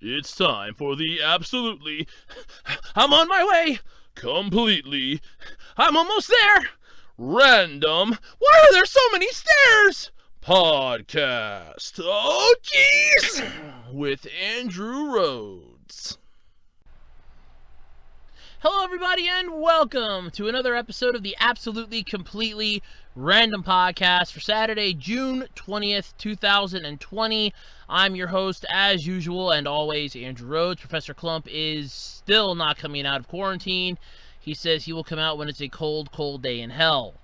It's time for the absolutely, I'm on my way, completely, I'm almost there, random, why are there so many stairs? Podcast. Oh, jeez! With Andrew Rhodes. Hello, everybody, and welcome to another episode of the Absolutely Completely Random Podcast for Saturday, June 20th, 2020. I'm your host, as usual, and always, Andrew Rhodes. Professor Clump is still not coming out of quarantine. He says he will come out when it's a cold, cold day in hell.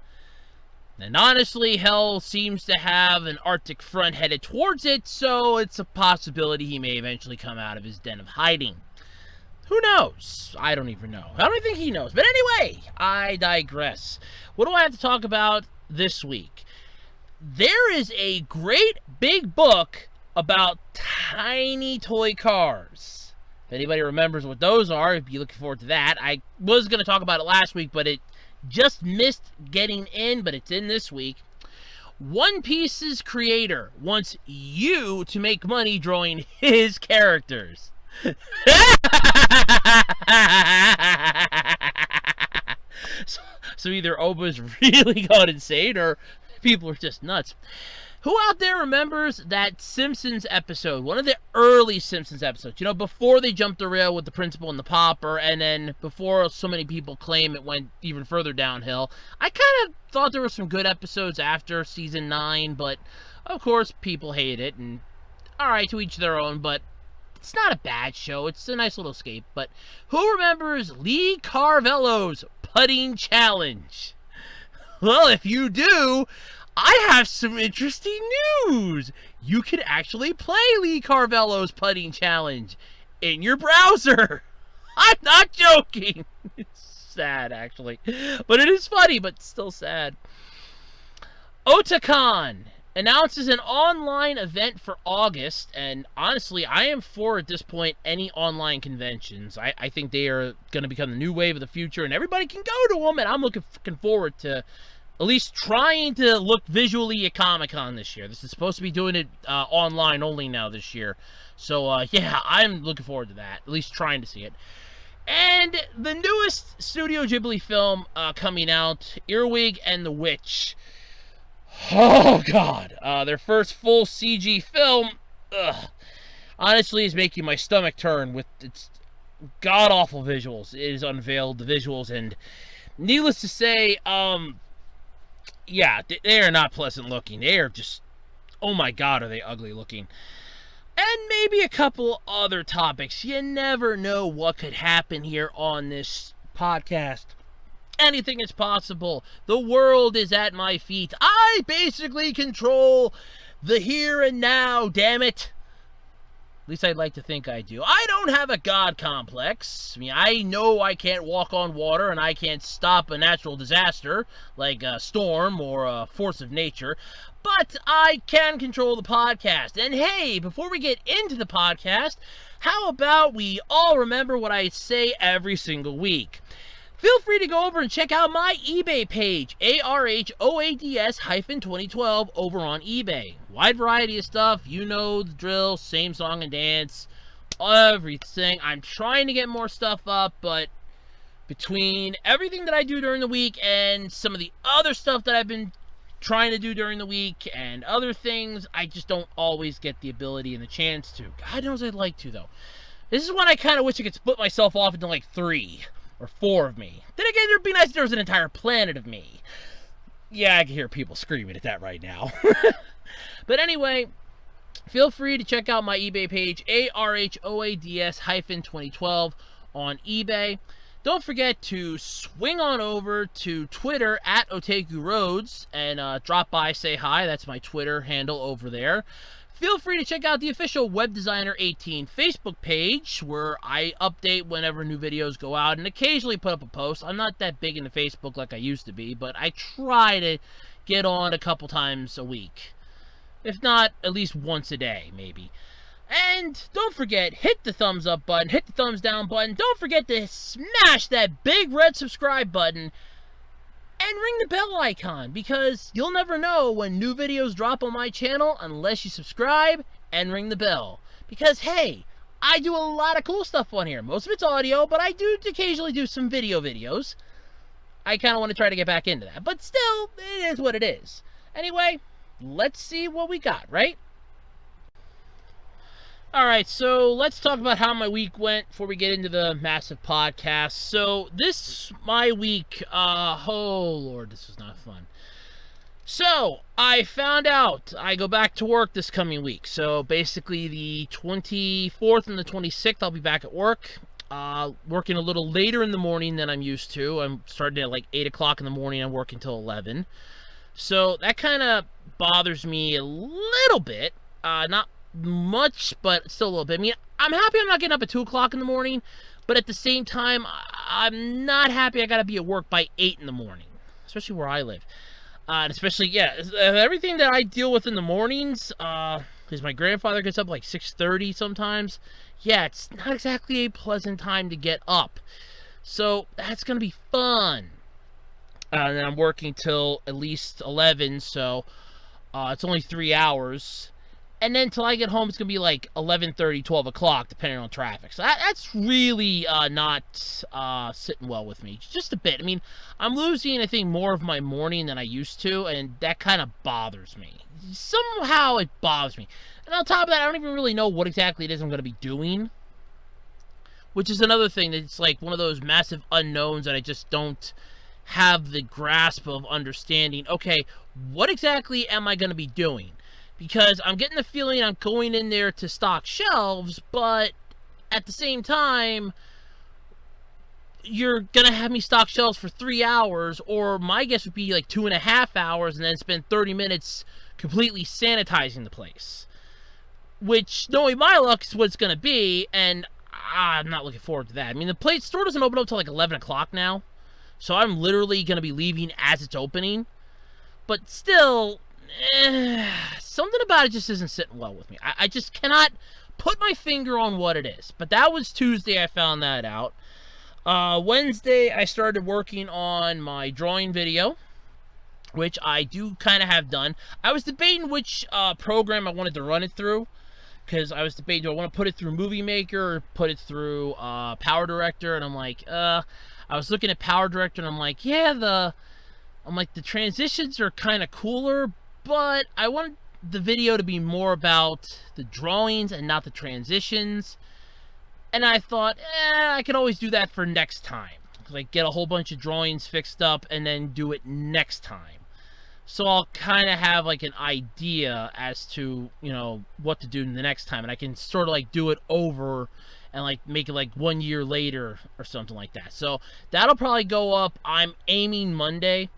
And honestly, hell seems to have an Arctic front headed towards it, so it's a possibility he may eventually come out of his den of hiding. Who knows? I don't even know. I don't think he knows. But anyway, I digress. What do I have to talk about this week? There is a great big book about tiny toy cars. If anybody remembers what those are, if you're looking forward to that. I was going to talk about it last week, but it just missed getting in, but it's in this week. One Piece's creator wants you to make money drawing his characters. So either Oba's really gone insane or people are just nuts. Who out there remembers that Simpsons episode, one of the early Simpsons episodes, before they jumped the rail with the principal and the popper, and then before so many people claim it went even further downhill? I kind of thought there were some good episodes after season 9, but of course people hate it, and alright, to each their own, but it's not a bad show. It's a nice little escape. But who remembers Lee Carvello's putting challenge? Well, if you do, I have some interesting news. You can actually play Lee Carvello's putting challenge in your browser. I'm not joking. It's sad, actually. But it is funny, but still sad. Otakon announces an online event for August, and honestly, I am for, at this point, any online conventions. I think they are going to become the new wave of the future, and everybody can go to them, and I'm looking forward to at least trying to look visually at Comic-Con this year. This is supposed to be doing it online only now this year. So, yeah, I'm looking forward to that, at least trying to see it. And the newest Studio Ghibli film coming out, Earwig and the Witch. Oh, God. Their first full CG film, honestly, is making my stomach turn with its god-awful visuals. It has unveiled the visuals, and needless to say, yeah, they are not pleasant looking. They are just, oh my God, are they ugly looking. And maybe a couple other topics. You never know what could happen here on this podcast. Anything is possible. The world is at my feet. I basically control the here and now, damn it. At least I'd like to think I do. I don't have a god complex. I mean, I know I can't walk on water and I can't stop a natural disaster like a storm or a force of nature, but I can control the podcast. And hey, before we get into the podcast, how about we all remember what I say every single week? Feel free to go over and check out my eBay page, ARHOADS-2012, over on eBay. Wide variety of stuff, you know the drill, same song and dance, everything. I'm trying to get more stuff up, but between everything that I do during the week and some of the other stuff that I've been trying to do during the week and other things, I just don't always get the ability and the chance to. God knows I'd like to, though. This is when I kind of wish I could split myself off into like 3 or 4 of me. Then again, it'd be nice if there was an entire planet of me. Yeah, I can hear people screaming at that right now. But anyway, feel free to check out my eBay page, ARHOADS-2012 on eBay. Don't forget to swing on over to Twitter at Otaku Rhodes and drop by, say hi. That's my Twitter handle over there. Feel free to check out the official Web Designer 18 Facebook page, where I update whenever new videos go out and occasionally put up a post. I'm not that big into Facebook like I used to be, but I try to get on a couple times a week. If not, at least once a day, maybe. And don't forget, hit the thumbs up button, hit the thumbs down button. Don't forget to smash that big red subscribe button and ring the bell icon, because you'll never know when new videos drop on my channel unless you subscribe and ring the bell. Because, hey, I do a lot of cool stuff on here. Most of it's audio, but I do occasionally do some videos. I kind of want to try to get back into that. But still, it is what it is. Anyway, let's see what we got, right? Alright, so let's talk about how my week went before we get into the massive podcast. So, my week, oh lord, this was not fun. So, I found out I go back to work this coming week. So, basically the 24th and the 26th, I'll be back at work. Working a little later in the morning than I'm used to. I'm starting at like 8 o'clock in the morning. I'm working till 11. So, that kind of bothers me a little bit. Not much, but still a little bit. I mean, I'm happy I'm not getting up at 2 o'clock in the morning. But at the same time, I'm not happy I got to be at work by 8 in the morning. Especially where I live. And especially, everything that I deal with in the mornings, because my grandfather gets up like 6:30 sometimes. Yeah, it's not exactly a pleasant time to get up. So, that's going to be fun. And then I'm working till at least 11, so it's only 3 hours. And then till I get home, it's going to be like 11:30, 12 o'clock, depending on traffic. So that's really not sitting well with me. Just a bit. I mean, I'm losing, I think, more of my morning than I used to, and that kind of bothers me. Somehow it bothers me. And on top of that, I don't even really know what exactly it is I'm going to be doing. Which is another thing that's like one of those massive unknowns that I just don't have the grasp of understanding. Okay, what exactly am I going to be doing? Because I'm getting the feeling I'm going in there to stock shelves, but at the same time, you're going to have me stock shelves for 3 hours, or my guess would be like 2.5 hours, and then spend 30 minutes completely sanitizing the place. Which, knowing my luck, is what it's going to be, and I'm not looking forward to that. I mean, the store doesn't open up till like 11 o'clock now, so I'm literally going to be leaving as it's opening. But still, something about it just isn't sitting well with me. I just cannot put my finger on what it is. But that was Tuesday I found that out. Wednesday I started working on my drawing video, which I do kind of have done. I was debating which program I wanted to run it through. Because I was debating, do I want to put it through Movie Maker or put it through Power Director? And I'm like, I was looking at Power Director and I'm like, the transitions are kind of cooler, but I want the video to be more about the drawings and not the transitions. And I thought, I could always do that for next time. Like, get a whole bunch of drawings fixed up and then do it next time. So I'll kind of have, like, an idea as to, what to do the next time. And I can sort of, like, do it over and, like, make it, like, 1 year later or something like that. So that'll probably go up. I'm aiming Monday.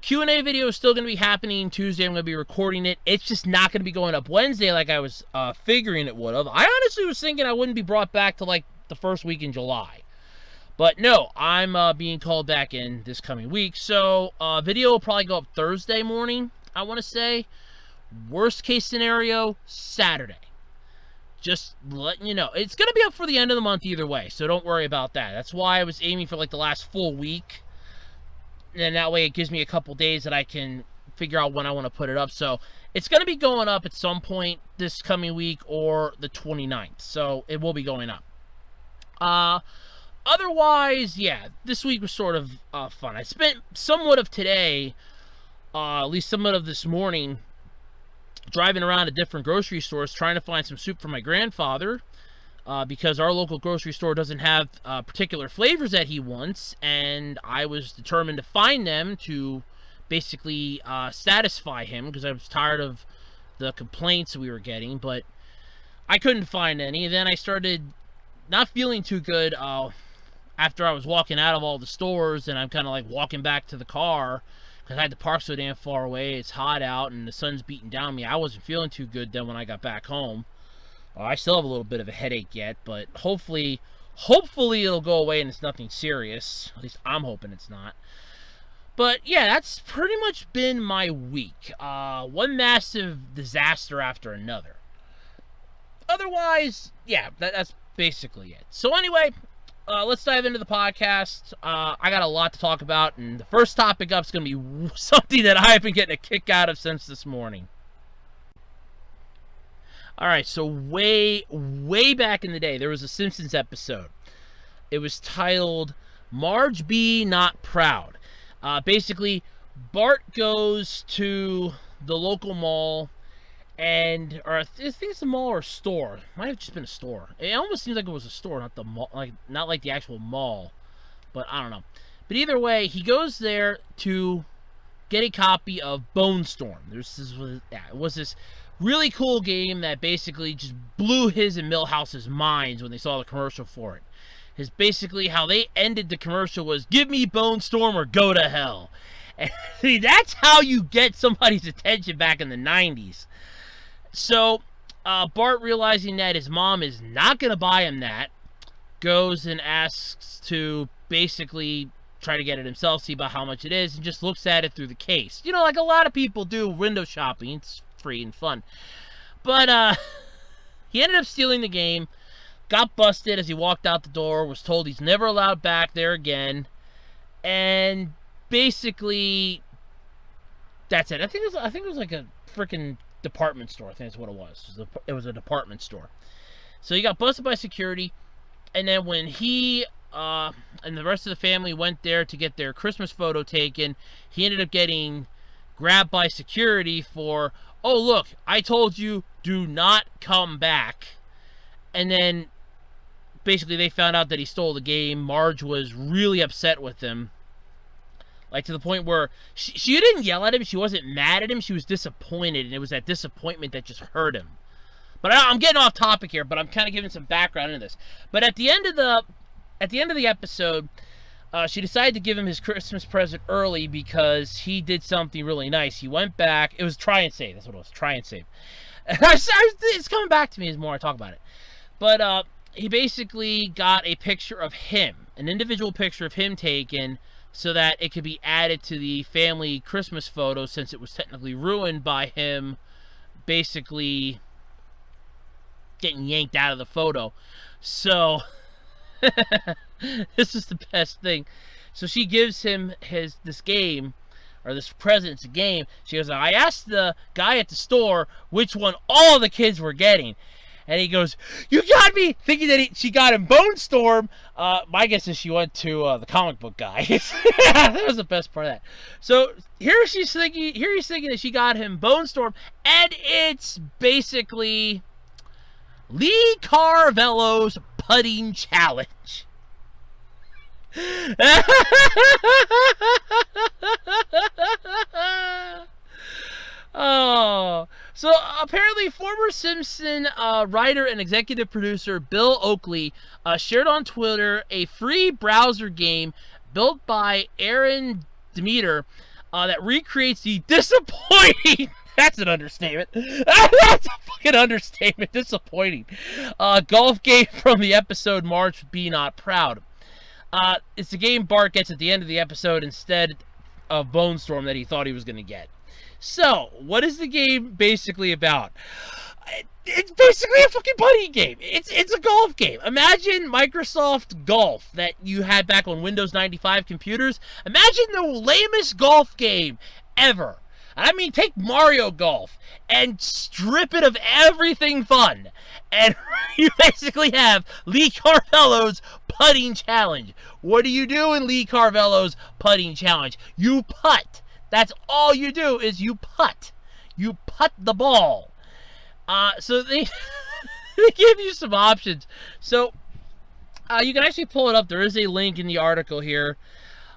Q&A video is still going to be happening Tuesday. I'm going to be recording it. It's just not going to be going up Wednesday like I was figuring it would have. I honestly was thinking I wouldn't be brought back to, like, the first week in July. But no, I'm being called back in this coming week. So, video will probably go up Thursday morning, I want to say. Worst case scenario, Saturday. Just letting you know. It's going to be up for the end of the month either way, so don't worry about that. That's why I was aiming for, like, the last full week. And that way it gives me a couple days that I can figure out when I want to put it up. So, it's going to be going up at some point this coming week or the 29th. So, it will be going up. Otherwise, this week was sort of fun. I spent somewhat of today, at least somewhat of this morning, driving around to different grocery stores trying to find some soup for my grandfather, because our local grocery store doesn't have particular flavors that he wants, and I was determined to find them to basically satisfy him, because I was tired of the complaints we were getting, but I couldn't find any. And then I started not feeling too good after I was walking out of all the stores, and I'm kind of like walking back to the car because I had to park so damn far away. It's hot out and the sun's beating down me. I wasn't feeling too good then when I got back home. I still have a little bit of a headache yet, but hopefully it'll go away and it's nothing serious. At least I'm hoping it's not. But yeah, that's pretty much been my week. One massive disaster after another. Otherwise, that's basically it. So anyway, let's dive into the podcast. I got a lot to talk about, and the first topic up is going to be something that I've been getting a kick out of since this morning. All right, so way back in the day, there was a Simpsons episode. It was titled "Marge Be Not Proud." Basically, Bart goes to the local mall, or I think it's a mall or a store. It might have just been a store. It almost seems like it was a store, not the mall, not like the actual mall. But I don't know. But either way, he goes there to get a copy of Bone Storm. It was this really cool game that basically just blew his and Milhouse's minds when they saw the commercial for it. Is basically how they ended the commercial was, "Give me Bone Storm or go to hell." And see, that's how you get somebody's attention back in the 90s. So Bart, realizing that his mom is not going to buy him that, goes and asks to basically try to get it himself, see about how much it is, and just looks at it through the case. You know, like a lot of people do window shopping. It's free and fun. But he ended up stealing the game, got busted as he walked out the door, was told he's never allowed back there again, and basically that's it. I think it was like a freaking department store. I think that's what it was. It was a department store. So he got busted by security, and then when he and the rest of the family went there to get their Christmas photo taken, he ended up getting grabbed by security for, "Oh, look, I told you, do not come back." And then basically they found out that he stole the game. Marge was really upset with him, like to the point where she didn't yell at him. She wasn't mad at him. She was disappointed, and it was that disappointment that just hurt him. But I'm getting off topic here, but I'm kind of giving some background into this. But at the end of the episode, she decided to give him his Christmas present early because he did something really nice. He went back. It was try and save. That's what it was. Try and save. It's coming back to me as more I talk about it. But he basically got a picture of him, an individual picture of him taken, so that it could be added to the family Christmas photo, since it was technically ruined by him basically getting yanked out of the photo. So this is the best thing. So she gives him this game, or this present. It's a game. She goes, "I asked the guy at the store which one all the kids were getting." And he goes, "You got me!" Thinking that she got him Bone Storm. My guess is she went to the comic book guy. That was the best part of that. So he's thinking that she got him Bone Storm, and it's basically Lee Carvello's putting challenge. Oh, so apparently former Simpson writer and executive producer Bill Oakley shared on Twitter a free browser game built by Aaron Demeter that recreates the disappointing that's an understatement. That's a fucking understatement. Disappointing. Golf game from the episode Marge Be Not Proud. It's the game Bart gets at the end of the episode instead of Bone Storm that he thought he was going to get. So, what is the game basically about? It's basically a fucking putting game. It's a golf game. Imagine Microsoft Golf that you had back on Windows 95 computers. Imagine the lamest golf game ever. I mean, take Mario Golf and strip it of everything fun. And you basically have Lee Carvello's putting challenge. What do you do in Lee Carvello's putting challenge? You putt. That's all you do is you putt. You putt the ball. So they give you some options. So you can actually pull it up. There is a link in the article here.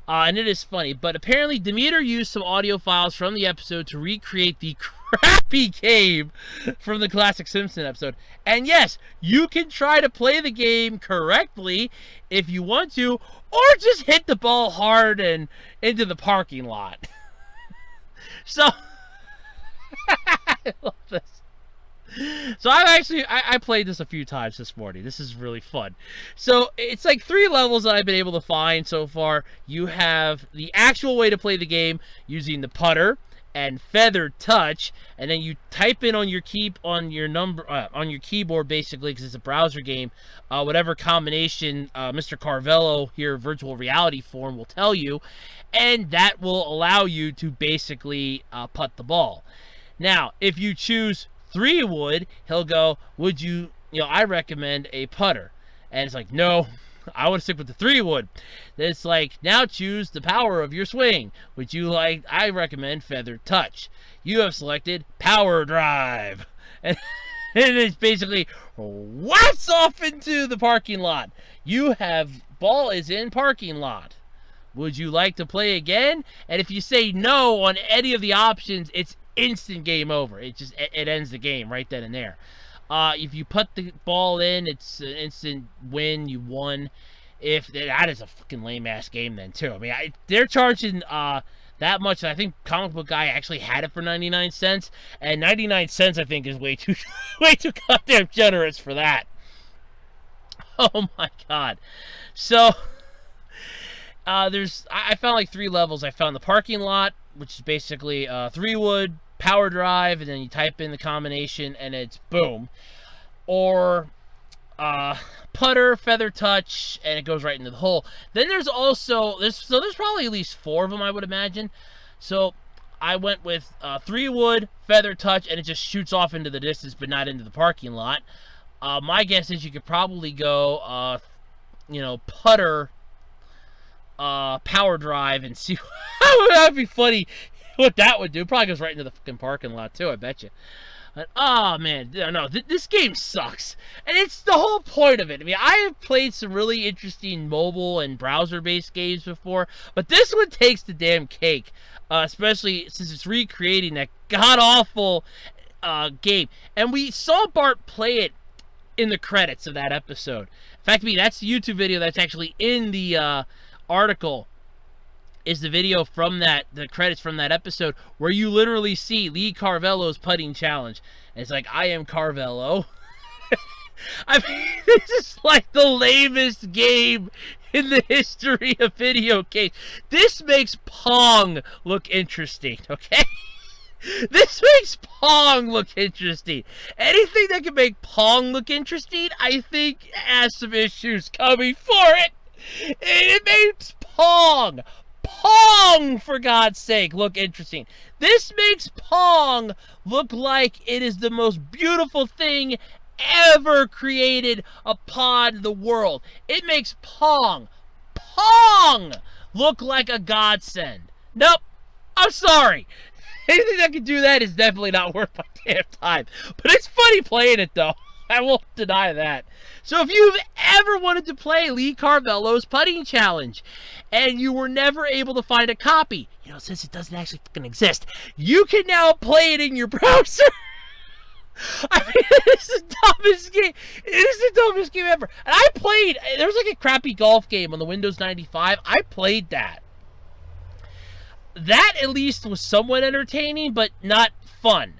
And it is funny. But apparently Demeter used some audio files from the episode to recreate the crappy game from the classic Simpsons episode. And yes, you can try to play the game correctly if you want to, or just hit the ball hard and into the parking lot. So, I love this. So I played this a few times this morning. This is really fun. So it's like 3 levels that I've been able to find so far. You have the actual way to play the game using the putter and feather touch, and then you type in on your on your keyboard basically, because it's a browser game, whatever combination Mr. Carvello here, virtual reality form, will tell you, and that will allow you to basically putt the ball. Now, if you choose 3 wood, he'll go, would you, I recommend a putter. And it's like, no, I would stick with the 3 wood. Then it's like, now choose the power of your swing. Would you like, I recommend feather touch. You have selected power drive. And it's basically whacks off into the parking lot. You have, ball is in parking lot. Would you like to play again? And if you say no on any of the options, it's instant game over. It ends the game right then and there. If you put the ball in, it's an instant win. You won. If that is a fucking lame ass game then too. I mean, they're charging that much. I think Comic Book Guy actually had it for 99 cents, and 99 cents I think is way too goddamn generous for that. Oh my god. So I found like 3 levels. I found the parking lot, which is basically 3 wood, power drive, and then you type in the combination and it's boom. Or putter, feather touch, and it goes right into the hole. Then there's also there's probably at least 4 of them, I would imagine. So I went with 3 wood, feather touch, and it just shoots off into the distance but not into the parking lot. My guess is you could probably go putter, power drive, and see. That would be funny what that would do. Probably goes right into the fucking parking lot too, I bet you. But, oh man, no, this game sucks, and it's the whole point of it. I mean, I have played some really interesting mobile and browser-based games before, but this one takes the damn cake, especially since it's recreating that god-awful game. And we saw Bart play it in the credits of that episode. In fact, that's the YouTube video that's actually in the article. Is the video from the credits from that episode, where you literally see Lee Carvello's putting challenge. And it's like, I am Carvello. I mean, this is like the lamest game in the history of video games. This makes Pong look interesting, okay? This makes Pong look interesting. Anything that can make Pong look interesting, I think has some issues coming for it. And it makes Pong, for God's sake, look interesting. This makes Pong look like it is the most beautiful thing ever created upon the world. It makes Pong look like a godsend. Nope, I'm sorry. Anything that can do that is definitely not worth my damn time. But it's funny playing it, though. I won't deny that. So if you've ever wanted to play Lee Carvello's putting challenge and you were never able to find a copy, since it doesn't actually fucking exist, you can now play it in your browser. I mean, it's the dumbest game. It is the dumbest game ever. And I played, there was like a crappy golf game on the Windows 95. I played that. That at least was somewhat entertaining, but not fun.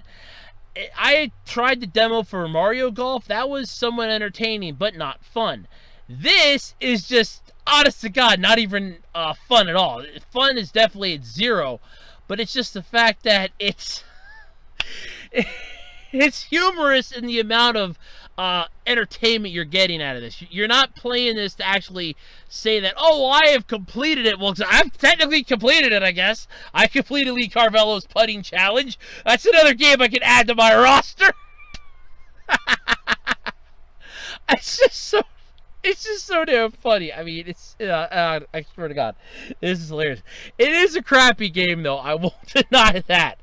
I tried the demo for Mario Golf. That was somewhat entertaining, but not fun. This is just, honest to God, not even fun at all. Fun is definitely at 0, but it's just the fact that it's humorous in the amount of entertainment you're getting out of this. You're not playing this to actually say that, oh, I have completed it. Well, I've technically completed it, I guess. I completed Lee Carvello's putting challenge. That's another game I can add to my roster. It's just so damn funny. I mean, I swear to God, this is hilarious. It is a crappy game, though. I won't deny that.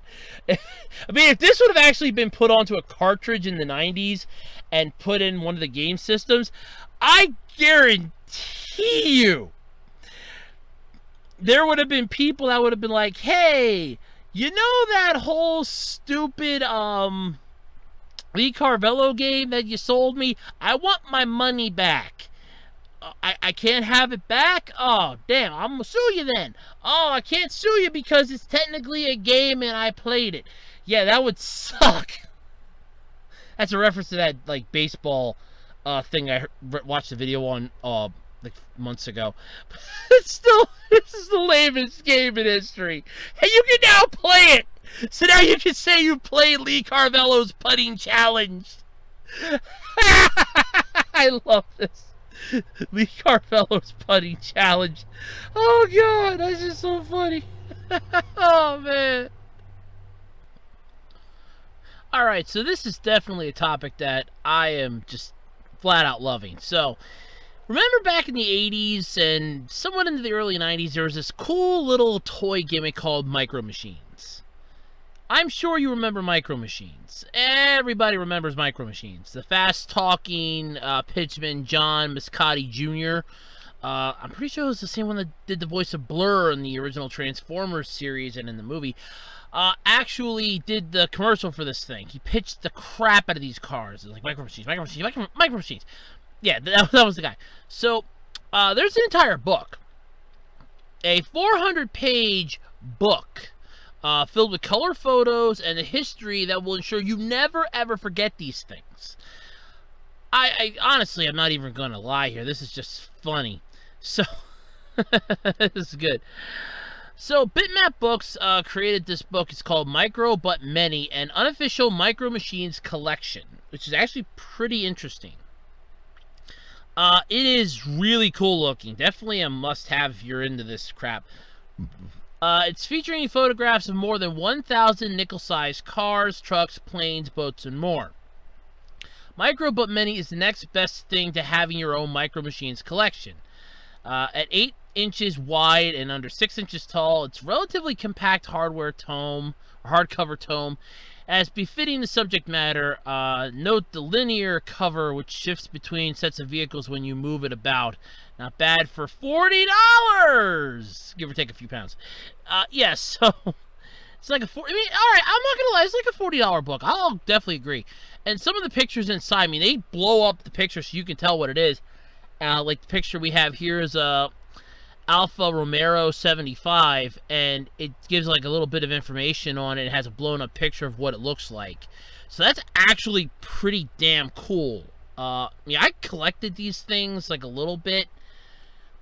I mean, if this would have actually been put onto a cartridge in the 90s and put in one of the game systems, I guarantee you there would have been people that would have been like, hey, that whole stupid Lee Carvello game that you sold me? I want my money back. I can't have it back? Oh, damn, I'm going to sue you then. Oh, I can't sue you because it's technically a game and I played it. Yeah, that would suck. That's a reference to that, like, baseball thing I watched the video on, like, months ago. It's still, this is the lamest game in history. And you can now play it. So now you can say you played Lee Carvello's putting challenge. I love this. Lee Carvello's putting challenge. Oh God, that's just so funny. Oh man. Alright, so this is definitely a topic that I am just flat out loving. So, remember back in the 80s and somewhat into the early 90s, there was this cool little toy gimmick called Micro Machines. I'm sure you remember Micro Machines. Everybody remembers Micro Machines. The fast-talking pitchman John Muscati Jr. I'm pretty sure it was the same one that did the voice of Blur in the original Transformers series and in the movie. Actually did the commercial for this thing. He pitched the crap out of these cars. It was like Micro Machines, Micro Machines, Micro Machines. Yeah, that was the guy. So, there's an entire book. A 400-page book filled with color photos and a history that will ensure you never, ever forget these things. I honestly, I'm not even going to lie here. This is just funny. So, this is good. So, Bitmap Books created this book. It's called Micro But Many, an unofficial Micro Machines collection, which is actually pretty interesting. It is really cool looking. Definitely a must-have if you're into this crap. It's featuring photographs of more than 1,000 nickel-sized cars, trucks, planes, boats, and more. Micro But Many is the next best thing to having your own Micro Machines collection. At 8 inches wide and under 6 inches tall, it's relatively compact hardcover tome. As befitting the subject matter, note the linear cover, which shifts between sets of vehicles when you move it about. Not bad for $40, give or take a few pounds. Yes, so it's like all right, I'm not gonna lie, it's like a $40 book. I'll definitely agree. And some of the pictures inside, I mean, they blow up the picture so you can tell what it is. Like the picture we have here is Alfa Romero 75, and it gives like a little bit of information on it. It has a blown up picture of what it looks like. So that's actually pretty damn cool. Yeah, I collected these things like a little bit,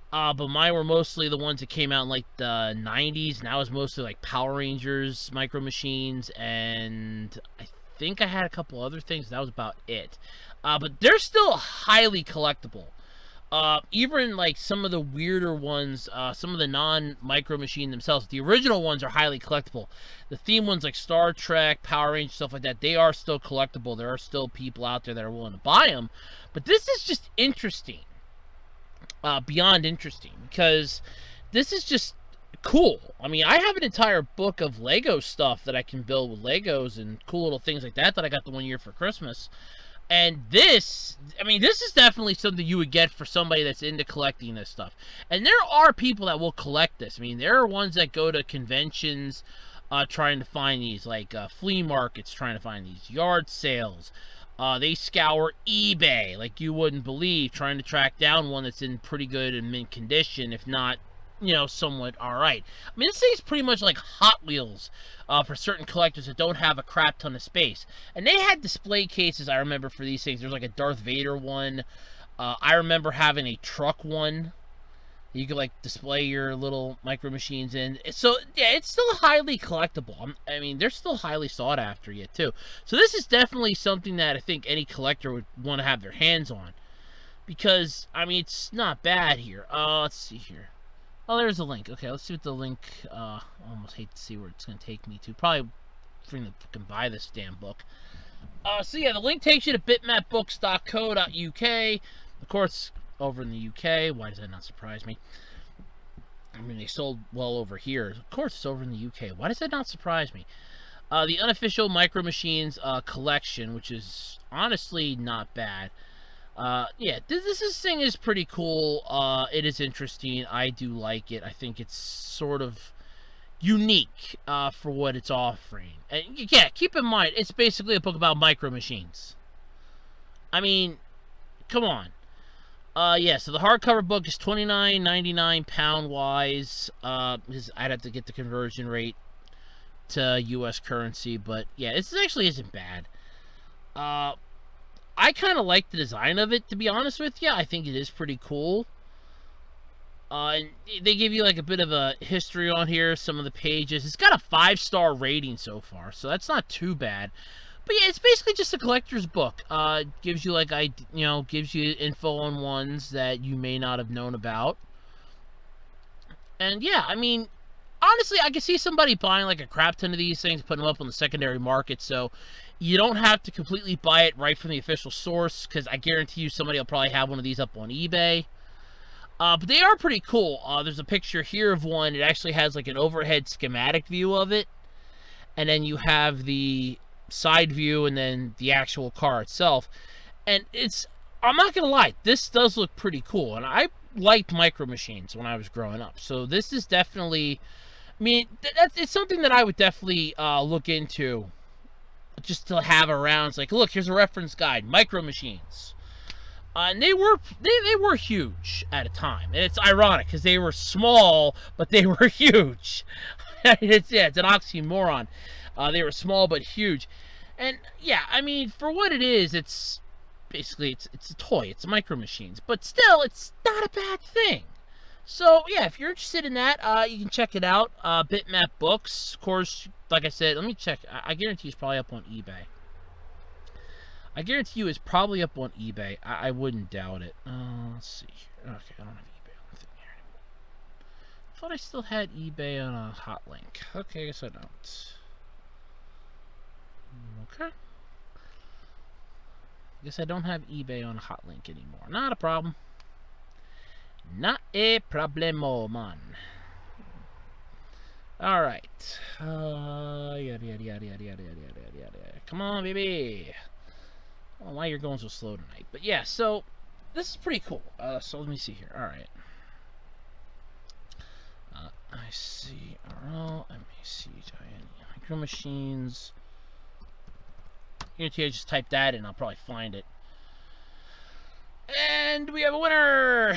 but mine were mostly the ones that came out in like the 90s, and I was mostly like Power Rangers Micro Machines, and I think I had a couple other things. That was about it. But they're still highly collectible. Even like some of the weirder ones, some of the non-Micro Machine themselves, the original ones are highly collectible. The theme ones like Star Trek, Power Rangers, stuff like that, they are still collectible. There are still people out there that are willing to buy them. But this is just interesting. Beyond interesting. Because this is just cool. I mean, I have an entire book of Lego stuff that I can build with Legos and cool little things like that I got the one year for Christmas. And this, I mean, this is definitely something you would get for somebody that's into collecting this stuff. And there are people that will collect this. I mean, there are ones that go to conventions trying to find these, like flea markets trying to find these, yard sales. They scour eBay like you wouldn't believe, trying to track down one that's in pretty good and mint condition, if not, you know, somewhat alright. I mean, this thing's pretty much like Hot Wheels for certain collectors that don't have a crap ton of space. And they had display cases, I remember, for these things. There's like a Darth Vader one. I remember having a truck one. You could like display your little Micro Machines in. So, yeah, it's still highly collectible. I mean, they're still highly sought after yet, too. So this is definitely something that I think any collector would want to have their hands on. Because, I mean, it's not bad here. Let's see here. Oh, there's a link. Okay, let's see what the link, I almost hate to see where it's going to take me to. Probably for them to fucking buy this damn book. So yeah, the link takes you to bitmapbooks.co.uk. Of course, over in the UK. Why does that not surprise me? I mean, they sold well over here. Of course, it's over in the UK. Why does that not surprise me? The unofficial Micro Machines collection, which is honestly not bad. Yeah, this thing is pretty cool. It is interesting. I do like it. I think it's sort of unique for what it's offering. And yeah, keep in mind, it's basically a book about Micro Machines. I mean, come on. Yeah, so the hardcover book is $29.99 pound-wise. I'd have to get the conversion rate to U.S. currency, but yeah, this actually isn't bad. I kind of like the design of it, to be honest with you. I think it is pretty cool. And they give you like a bit of a history on here, some of the pages. It's got a 5-star rating so far, so that's not too bad. But yeah, it's basically just a collector's book. Gives you like gives you info on ones that you may not have known about. And yeah, I mean, honestly, I can see somebody buying like a crap ton of these things, putting them up on the secondary market, so you don't have to completely buy it right from the official source, because I guarantee you somebody will probably have one of these up on eBay. But they are pretty cool. There's a picture here of one. It actually has like an overhead schematic view of it, and then you have the side view and then the actual car itself. And I'm not gonna lie, this does look pretty cool, and I liked Micro Machines when I was growing up, so this is definitely, I mean, it's something that I would definitely look into, just to have around. It's like, look, here's a reference guide, Micro Machines. And they were huge at a time, and it's ironic because they were small, but they were huge. It's an oxymoron. They were small but huge, and yeah, I mean, for what it is, it's basically it's a toy. It's Micro Machines, but still, it's not a bad thing. So yeah, if you're interested in that, you can check it out. Bitmap Books, of course. Like I said, let me check. I guarantee it's probably up on eBay. I guarantee you it's probably up on eBay. I wouldn't doubt it. Let's see here. Okay, I don't have eBay on the thing here anymore. I thought I still had eBay on a hot link. Okay, I guess I don't. Okay. Guess I don't have eBay on a hot link anymore. Not a problem. Not a problemo, man. Alright. Yada, yada, yada, yada, yada, yada, yada, yada. Come on, baby. I don't know why you're going so slow tonight. But yeah, so this is pretty cool. So let me see here. Alright. ICRL, Micro Machines. Guarantee I just type that in, I'll probably find it. And we have a winner!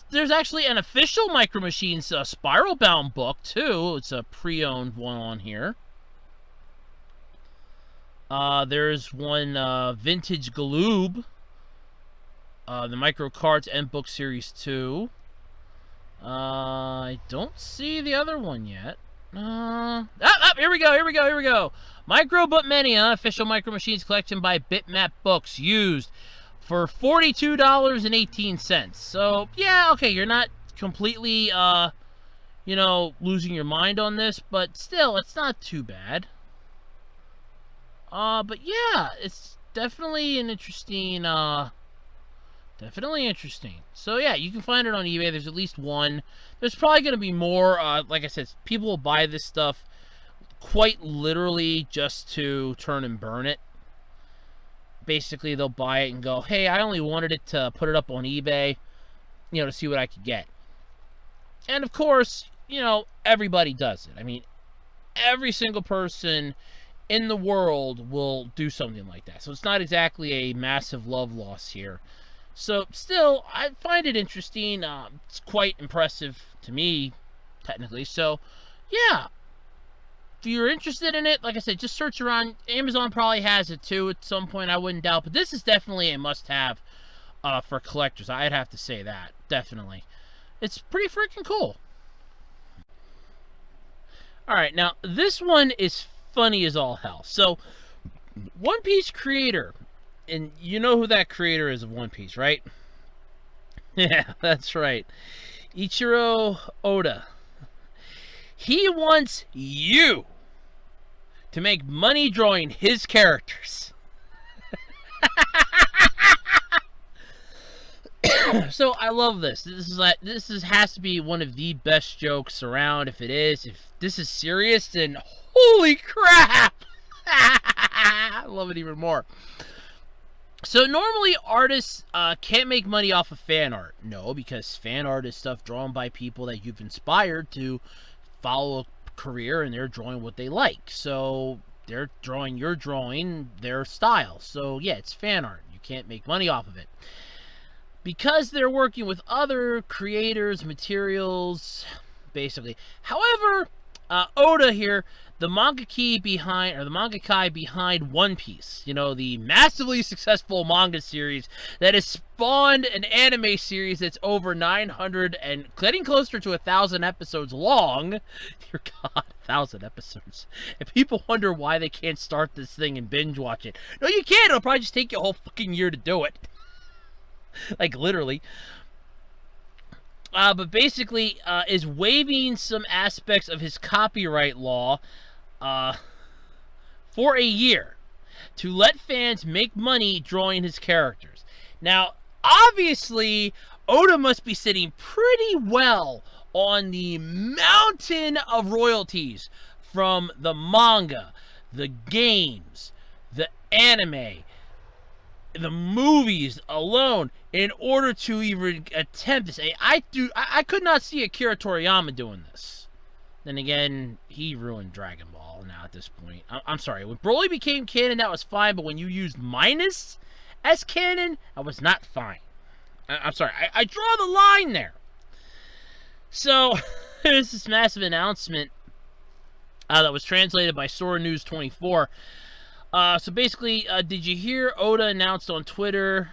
There's actually an official Micro Machines spiral bound book, too. It's a pre-owned one on here. There's one Vintage Galoob. The Micro Cards End Book Series 2. I don't see the other one yet. Here we go. Micro But Mania, official Micro Machines collection by Bitmap Books, used for $42.18. So, yeah, okay, you're not completely, losing your mind on this, but still, it's not too bad. But yeah, it's definitely an interesting, definitely interesting. So yeah, you can find it on eBay. There's at least one. There's probably going to be more. Like I said, people will buy this stuff quite literally just to turn and burn it. Basically, they'll buy it and go, hey, I only wanted it to put it up on eBay, to see what I could get. And of course, everybody does it. I mean, every single person in the world will do something like that. So it's not exactly a massive love loss here. So still, I find it interesting. It's quite impressive to me, technically. So yeah, if you're interested in it, like I said, just search around. Amazon probably has it too at some point, I wouldn't doubt. But this is definitely a must-have for collectors. I'd have to say that, definitely. It's pretty freaking cool. Alright, now this one is funny as all hell. So, One Piece creator, and you know who that creator is of One Piece, right? Yeah, that's right. Ichiro Oda. He wants you to make money drawing his characters. So I love this. This has to be one of the best jokes around. If this is serious, then holy crap! I love it even more. So normally artists can't make money off of fan art. No, because fan art is stuff drawn by people that you've inspired to follow a career, and they're drawing what they like. So they're drawing your drawing, their style. So yeah, it's fan art. You can't make money off of it. Because they're working with other creators, materials, basically. However, Oda here, the mangaka behind One Piece, the massively successful manga series that has spawned an anime series that's over 900 and getting closer to 1,000 episodes long. Dear God, 1,000 episodes. And people wonder why they can't start this thing and binge watch it. No, you can't. It'll probably just take you a whole fucking year to do it. Like, literally. But basically is waiving some aspects of his copyright law for a year to let fans make money drawing his characters. Now, obviously, Oda must be sitting pretty well on the mountain of royalties from the manga, the games, the anime, the movies alone in order to even attempt this. I could not see Akira Toriyama doing this. Then again, he ruined Dragon Ball now at this point. I'm sorry. When Broly became canon, that was fine, but when you used minus as canon, that was not fine. I'm sorry. I draw the line there. So, there's this massive announcement that was translated by Sora News 24. So basically, did you hear Oda announced on Twitter,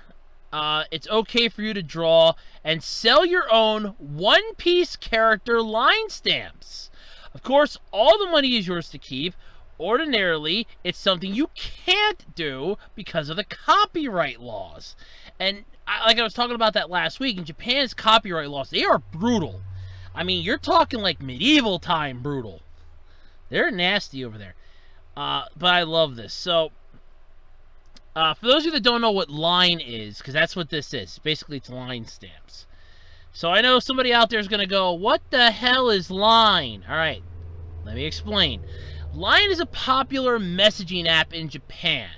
it's okay for you to draw and sell your own One Piece character line stamps. Of course, all the money is yours to keep. Ordinarily, it's something you can't do because of the copyright laws. And like I was talking about that last week, in Japan's copyright laws, they are brutal. I mean, you're talking like medieval time brutal. They're nasty over there. But I love this. So, for those of you that don't know what line is, because that's what this is. Basically, it's line stamps. So I know somebody out there is going to go, what the hell is Line? Alright, let me explain. Line is a popular messaging app in Japan.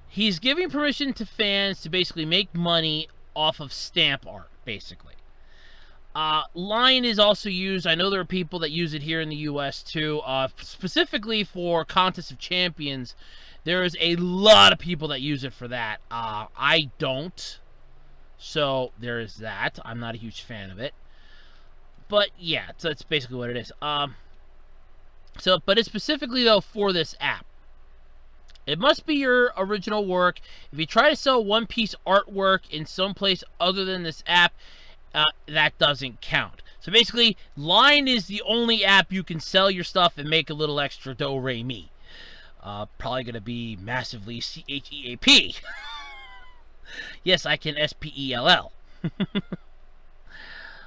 He's giving permission to fans to basically make money off of stamp art, basically. Line is also used, I know there are people that use it here in the US too, specifically for Contest of Champions. There is a lot of people that use it for that. I don't. So, there is that. I'm not a huge fan of it. But, yeah, so that's basically what it is. But it's specifically, though, for this app. It must be your original work. If you try to sell One Piece artwork in some place other than this app, that doesn't count. So, basically, Line is the only app you can sell your stuff and make a little extra do-re-mi. Probably going to be massively CHEAP. Yes, I can SPELL.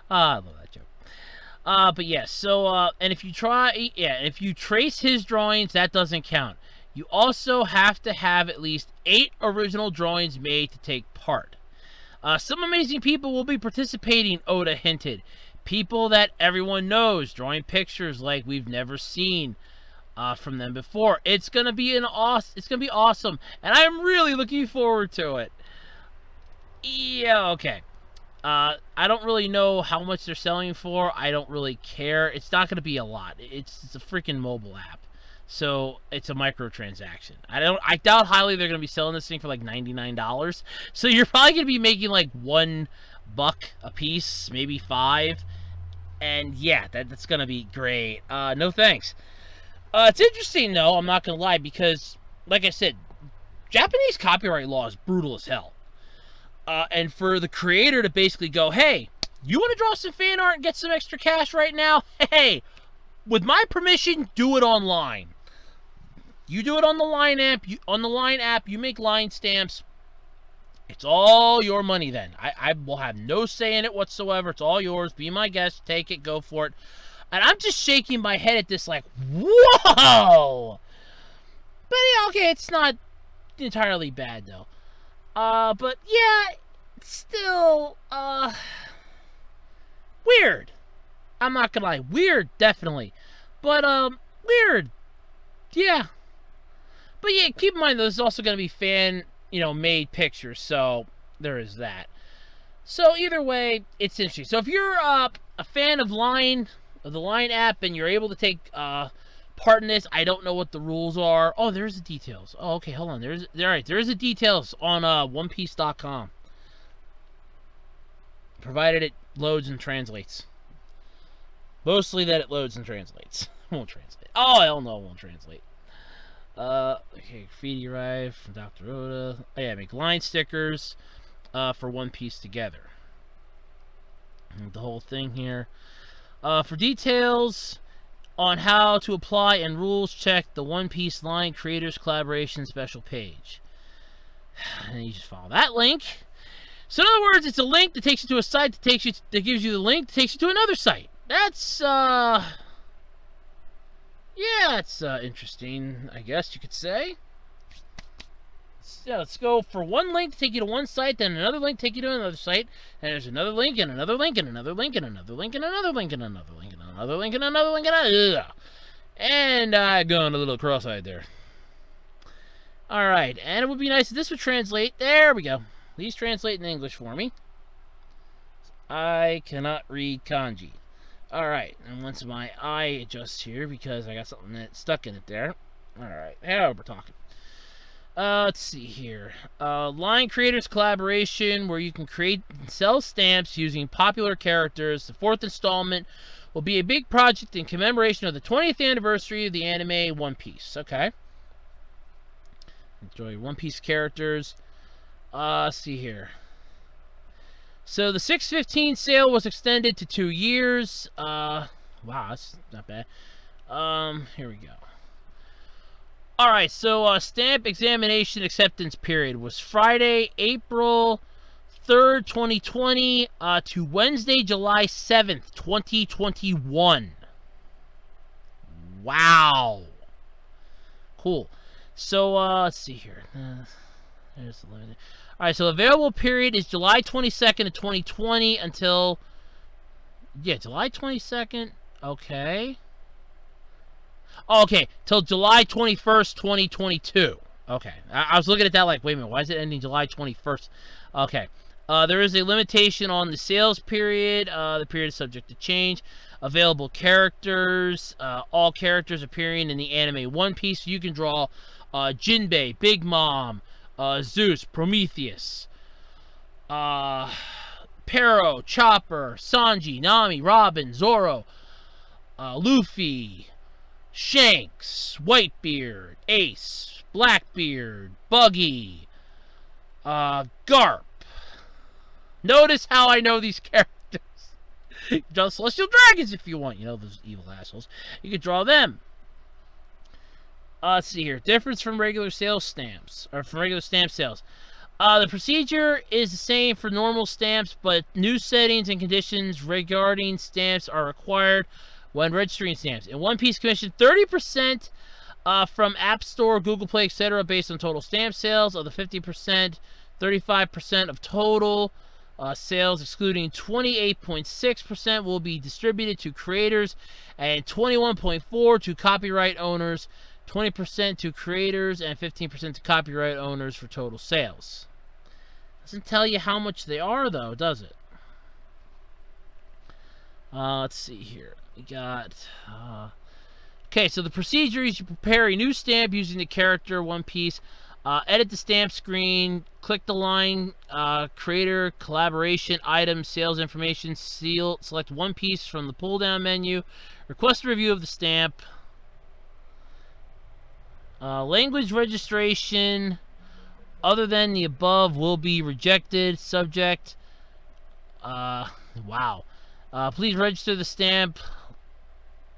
I love that joke. But yes, so, and if you if you trace his drawings, that doesn't count. You also have to have at least 8 original drawings made to take part. Some amazing people will be participating, Oda hinted. People that everyone knows, drawing pictures like we've never seen from them before. It's gonna be awesome, and I'm really looking forward to it. Yeah, okay. I don't really know how much they're selling for. I don't really care. It's not going to be a lot. It's a freaking mobile app. So, it's a microtransaction. I doubt highly they're going to be selling this thing for like $99. So, you're probably going to be making like $1 a piece, maybe 5. And yeah, that's going to be great. No thanks. It's interesting though, I'm not going to lie, because like I said, Japanese copyright law is brutal as hell. And for the creator to basically go, hey, you want to draw some fan art and get some extra cash right now? Hey, with my permission, do it online. You do it on the Line app. You make line stamps. It's all your money then. I will have no say in it whatsoever. It's all yours. Be my guest. Take it. Go for it. And I'm just shaking my head at this like, whoa! But yeah, okay, it's not entirely bad though. But yeah, still, weird. I'm not gonna lie. Weird, definitely. But, weird. Yeah. But yeah, keep in mind, there's also gonna be made pictures, so there is that. So either way, it's interesting. So if you're, a fan of the Line app, and you're able to take, part in this, I don't know what the rules are. Oh, there's the details. Oh, okay, hold on. There's the details on OnePiece.com. Provided it loads and translates. Mostly that it loads and translates. Won't translate. Oh, hell no, it won't translate. Okay, graffiti arrived from Dr. Oda. Oh yeah, make line stickers for One Piece together. And the whole thing here. For details on how to apply and rules, check the One Piece Line Creators Collaboration special page. And you just follow that link. So in other words, it's a link that takes you to a site that gives you the link that takes you to another site. That's yeah, it's interesting, I guess you could say. Let's go for one link to take you to one site, then another link to take you to another site, and there's another link, and another link, and another link, and another link, and another link, and another link, and another link, and another link, and I gone a little cross-eyed there. Alright, and it would be nice if this would translate. There we go. Please translate in English for me. I cannot read kanji. Alright, and once my eye adjusts here because I got something that stuck in it there. Alright, now we're talking. Let's see here. Line Creators Collaboration, where you can create and sell stamps using popular characters. The fourth installment will be a big project in commemoration of the 20th anniversary of the anime One Piece. Okay. Enjoy One Piece characters. Let's see here. So the 6/15 sale was extended to 2 years. Wow, that's not bad. Here we go. Alright, so stamp examination acceptance period was Friday, April 3rd, 2020 to Wednesday, July 7th, 2021. Wow. Cool. So, let's see here. There's the limit. Alright, so available period is July 22nd of 2020 until... Yeah, July 22nd. Okay. Oh, okay, till July 21st, 2022. Okay, I was looking at that like, wait a minute, why is it ending July 21st? Okay, there is a limitation on the sales period. The period is subject to change. Available characters, all characters appearing in the anime One Piece. You can draw Jinbei, Big Mom, Zeus, Prometheus, Pero, Chopper, Sanji, Nami, Robin, Zoro, Luffy, Shanks, Whitebeard, Ace, Blackbeard, Buggy, Garp. Notice how I know these characters. Draw Celestial Dragons if you want. You know, those evil assholes. You can draw them. Let's see here. Difference from regular sales stamps, or from regular stamp sales. The procedure is the same for normal stamps, but new settings and conditions regarding stamps are required when registering stamps. In One Piece Commission, 30% from App Store, Google Play, etc. based on total stamp sales. Of the 50%, 35% of total sales, excluding 28.6%, will be distributed to creators, and 21.4% to copyright owners, 20% to creators, and 15% to copyright owners for total sales. Doesn't tell you how much they are, though, does it? Let's see here. We got... okay, so the procedure is you prepare a new stamp using the character One Piece. Edit the stamp screen. Click the line, creator, collaboration, items, sales information, seal. Select One Piece from the pull-down menu. Request a review of the stamp. Language registration other than the above will be rejected. Subject. Wow. Please register the stamp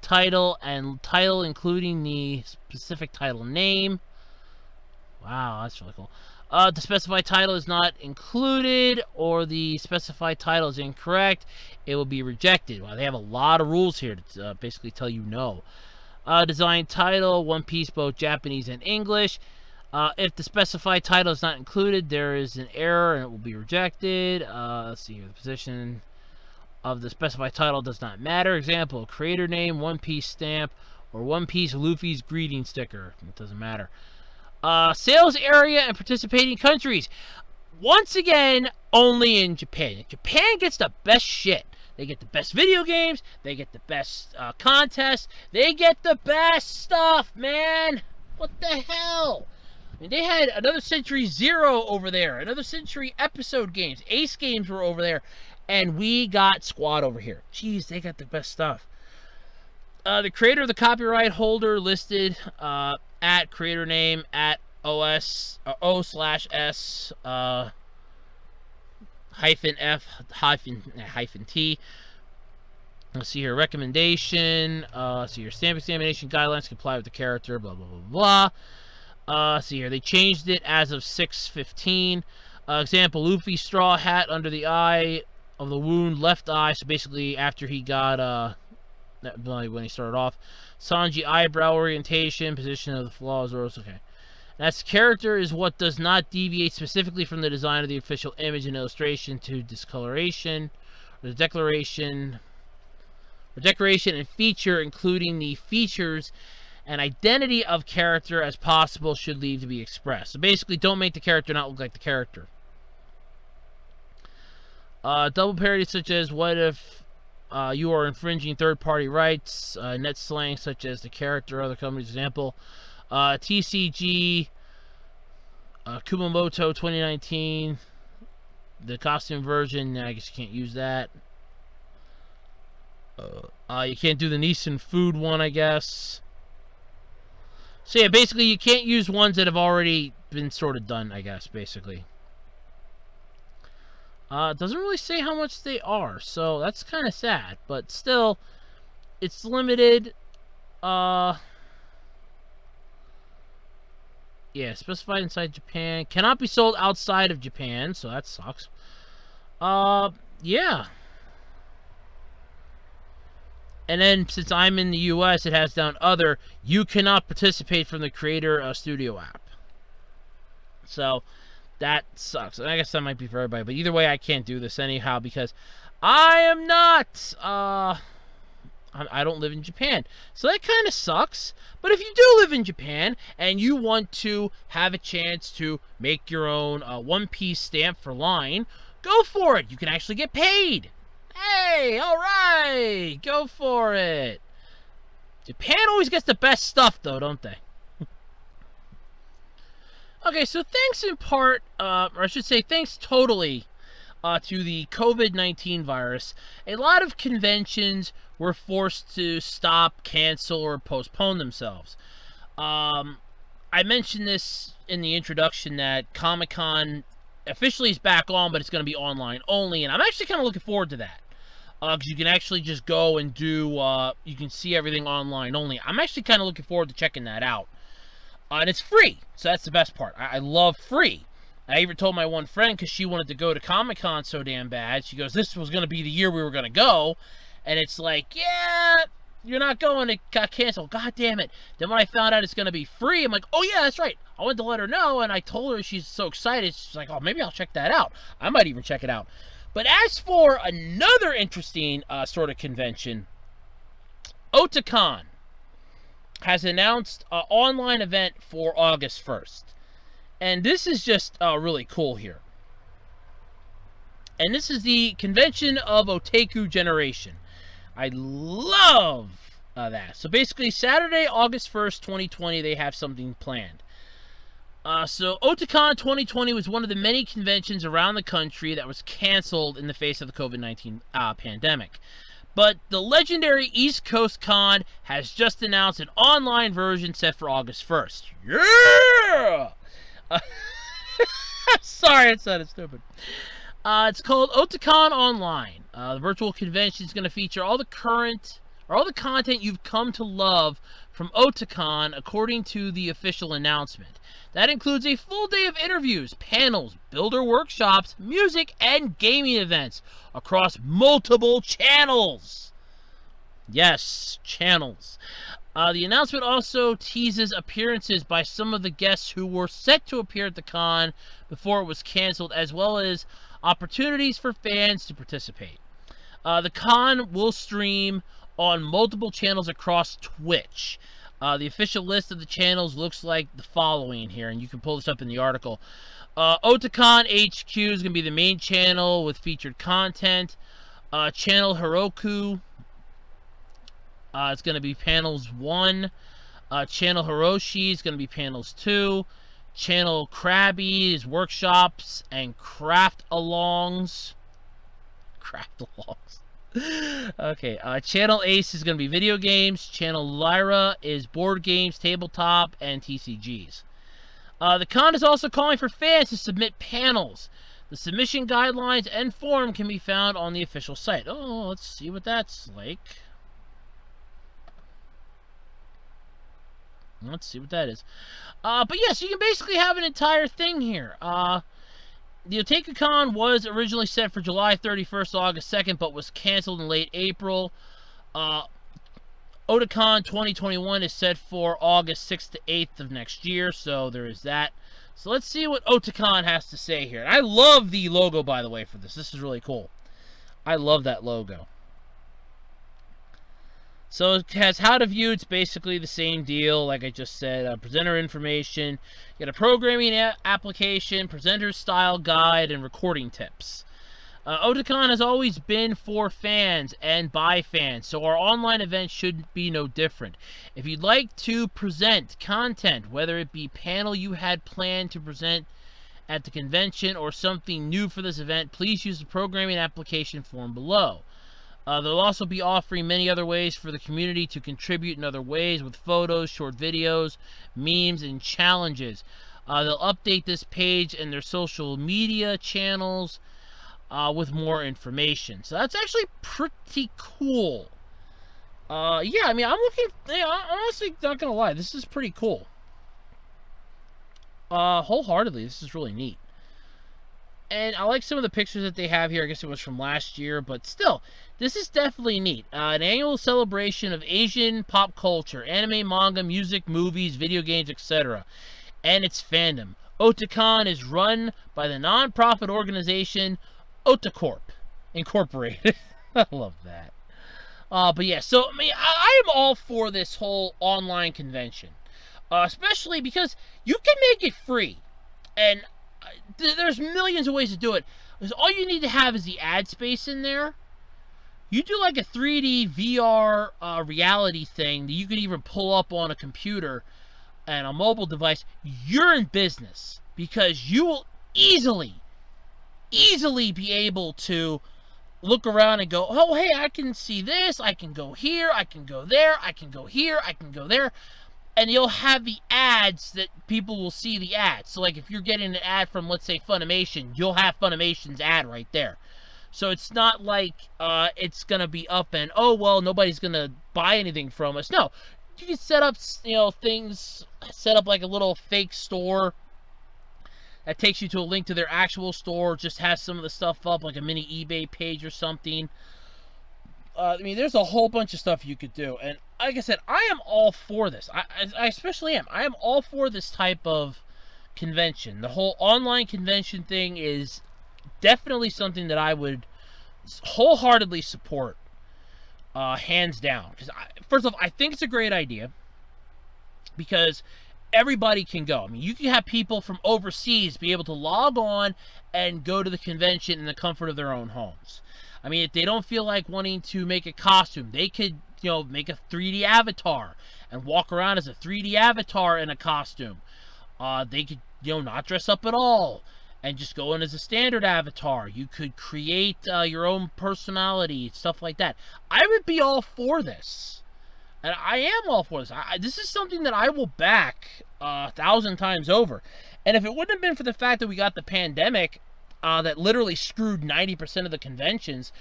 title and title including the specific title name. Wow, that's really cool. The specified title is not included or the specified title is incorrect, it will be rejected. Wow, they have a lot of rules here to basically tell you no. Design title, One Piece, both Japanese and English. If the specified title is not included, there is an error and it will be rejected. Let's see here, the position of the specified title does not matter. Example, creator name, One Piece stamp, or One Piece Luffy's greeting sticker. It doesn't matter. Sales area and participating countries. Once again, only in Japan. Japan gets the best shit. They get the best video games. They get the best contests. They get the best stuff, man. What the hell? I mean, they had Another Century Zero over there. Another Century episode games. Ace games were over there. And we got Squad over here. Jeez, they got the best stuff. The creator of the copyright holder listed at creator name at O/S hyphen F hyphen T. Let's see here. Recommendation. See your stamp examination guidelines comply with the character. Blah blah blah blah. See here. They changed it as of 6/15. Example, Luffy straw hat under the eye of the wound, left eye. So basically, after he got when he started off, Sanji eyebrow orientation, position of the flaws. Okay. That's character is what does not deviate specifically from the design of the official image and illustration to discoloration, or the decoration and feature, including the features and identity of character as possible should leave to be expressed. So basically, don't make the character not look like the character. Double parodies such as what if you are infringing third-party rights, net slang such as the character or other company's example. TCG, Kumamoto 2019, the costume version, I guess you can't use that. You can't do the Nissan food one, I guess. So yeah, basically you can't use ones that have already been sort of done, I guess, basically. It doesn't really say how much they are, so that's kind of sad. But still, it's limited. Yeah, specified inside Japan. Cannot be sold outside of Japan, so that sucks. Yeah. And then, since I'm in the U.S., it has down other. You cannot participate from the Creator Studio app. So, that sucks. And I guess that might be for everybody. But either way, I can't do this anyhow because I am not... I don't live in Japan. So that kind of sucks. But if you do live in Japan and you want to have a chance to make your own one-piece stamp for line, go for it. You can actually get paid. Hey, alright. Go for it. Japan always gets the best stuff, though, don't they? Okay, so thanks in part, or I should say thanks totally to the COVID-19 virus, a lot of conventions were forced to stop, cancel, or postpone themselves. I mentioned this in the introduction that Comic-Con officially is back on, but it's going to be online only, and I'm actually kind of looking forward to that. Because you can actually just go and do, you can see everything online only. I'm actually kind of looking forward to checking that out. And it's free, so that's the best part. I love free. I even told my one friend, because she wanted to go to Comic-Con so damn bad, she goes, this was going to be the year we were going to go. And it's like, yeah, you're not going, it got canceled. God damn it. Then when I found out it's going to be free, I'm like, oh yeah, that's right. I went to let her know, and I told her, she's so excited. She's like, oh, maybe I'll check that out. I might even check it out. But as for another interesting sort of convention, Otakon has announced an online event for August 1st. And this is just really cool here. And this is the Convention of Otaku Generation. I love that. So basically, Saturday, August 1st, 2020, they have something planned. So Otakon 2020 was one of the many conventions around the country that was canceled in the face of the COVID-19 pandemic. But the legendary East Coast Con has just announced an online version set for August 1st. Yeah! Sorry, it sounded stupid. It's called Otakon Online. The virtual convention is going to feature all the content you've come to love from Otakon, according to the official announcement. That includes a full day of interviews, panels, builder workshops, music, and gaming events across multiple channels. Yes, channels. The announcement also teases appearances by some of the guests who were set to appear at the con before it was canceled, as well as opportunities for fans to participate. The con will stream on multiple channels across Twitch. The official list of the channels looks like the following here, and you can pull this up in the article. Otakon HQ is going to be the main channel with featured content. Channel Heroku, it's going to be panels 1. Channel Hiroshi is going to be panels 2. Channel Krabby is workshops and craft-alongs. Craft-alongs. Okay, Channel Ace is going to be video games. Channel Lyra is board games, tabletop, and TCGs. The con is also calling for fans to submit panels. The submission guidelines and form can be found on the official site. Oh, let's see what that's like. Let's see what that is. But yes, you can basically have an entire thing here. The Otakon was originally set for July 31st, August 2nd, but was canceled in late April. Otakon 2021 is set for August 6th to 8th of next year, so there is that. So let's see what Otakon has to say here. And I love the logo, by the way, for this. This is really cool. I love that logo. So it has how to view. It's basically the same deal, like I just said. Presenter information. You got a programming application, presenter style guide, and recording tips. Otakon has always been for fans and by fans, so our online event should be no different. If you'd like to present content, whether it be panel you had planned to present at the convention or something new for this event, please use the programming application form below. They'll also be offering many other ways for the community to contribute in other ways with photos, short videos, memes, and challenges. They'll update this page and their social media channels with more information. So that's actually pretty cool. Yeah, I mean, I'm honestly not gonna lie, this is pretty cool. Wholeheartedly, this is really neat. And I like some of the pictures that they have here. I guess it was from last year, but still, this is definitely neat. An annual celebration of Asian pop culture, anime, manga, music, movies, video games, etc. and its fandom. Otakon is run by the non-profit organization Otakon Incorporated. I love that. But yeah, so I mean, I am all for this whole online convention, especially because you can make it free, and there's millions of ways to do it. Because all you need to have is the ad space in there. You do like a 3D VR reality thing that you can even pull up on a computer and a mobile device. You're in business because you will easily be able to look around and go, oh, hey, I can see this. I can go here. I can go there. I can go here. I can go there. And you'll have the ads that people will see the ads. So, like, if you're getting an ad from, let's say, Funimation, you'll have Funimation's ad right there. So it's not like it's going to be up and, oh, well, nobody's going to buy anything from us. No, you can set up, things, set up like a little fake store that takes you to a link to their actual store, just has some of the stuff up, like a mini eBay page or something. I mean, there's a whole bunch of stuff you could do. And like I said, I am all for this. I especially am. I am all for this type of convention. The whole online convention thing is definitely something that I would wholeheartedly support, hands down. Because first off, I think it's a great idea because everybody can go. I mean, you can have people from overseas be able to log on and go to the convention in the comfort of their own homes. I mean, if they don't feel like wanting to make a costume, they could, make a 3D avatar and walk around as a 3D avatar in a costume. They could, not dress up at all and just go in as a standard avatar. You could create your own personality, stuff like that. I would be all for this. And I am all for this. This is something that I will back 1,000 times over. And if it wouldn't have been for the fact that we got the pandemic, that literally screwed 90% of the conventions.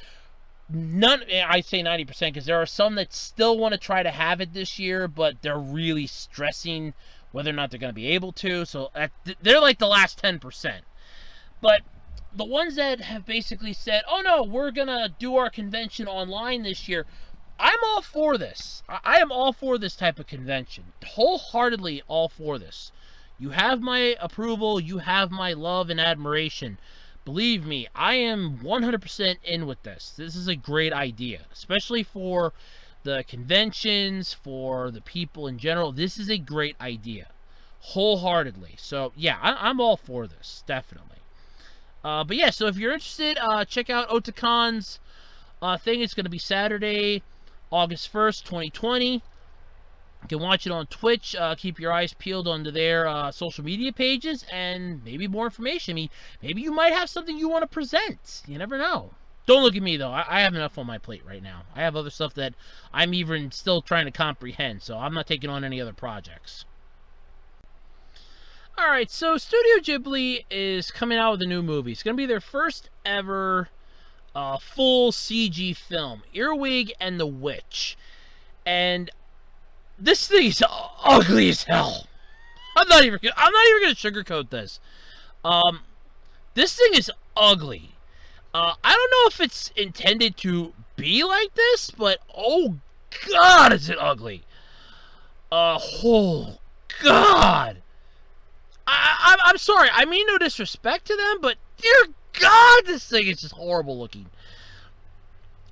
I say 90% because there are some that still want to try to have it this year, but they're really stressing whether or not they're going to be able to. So they're like the last 10%. But the ones that have basically said, oh no, we're going to do our convention online this year, I'm all for this. I am all for this type of convention. Wholeheartedly all for this. You have my approval. You have my love and admiration. Believe me, I am 100% in with this. This is a great idea, especially for the conventions, for the people in general. This is a great idea, wholeheartedly. So, yeah, I'm all for this, definitely. But, yeah, so if you're interested, check out Otakon's thing. It's going to be Saturday, August 1st, 2020. You can watch it on Twitch. Keep your eyes peeled onto their social media pages and maybe more information. I mean, maybe you might have something you want to present. You never know. Don't look at me, though. I have enough on my plate right now. I have other stuff that I'm even still trying to comprehend, so I'm not taking on any other projects. Alright, so Studio Ghibli is coming out with a new movie. It's going to be their first ever full CG film, Earwig and the Witch. And this thing's ugly as hell. I'm not even gonna sugarcoat this. This thing is ugly. I don't know if it's intended to be like this, but oh god, is it ugly. Oh god. I'm sorry, I mean no disrespect to them, but dear god, this thing is just horrible looking.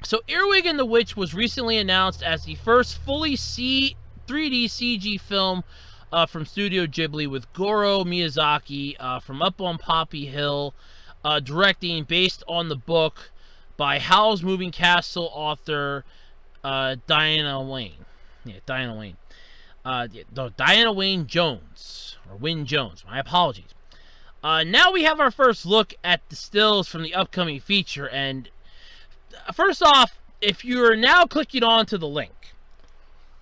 So Earwig and the Witch was recently announced as the first fully 3D CG film from Studio Ghibli, with Goro Miyazaki from Up on Poppy Hill directing, based on the book by Howl's Moving Castle author Diana Wayne. Yeah, Diana Wayne. Diana Wayne Jones, or Wynne Jones. My apologies. Now we have our first look at the stills from the upcoming feature, and first off, if you're now clicking on to the link,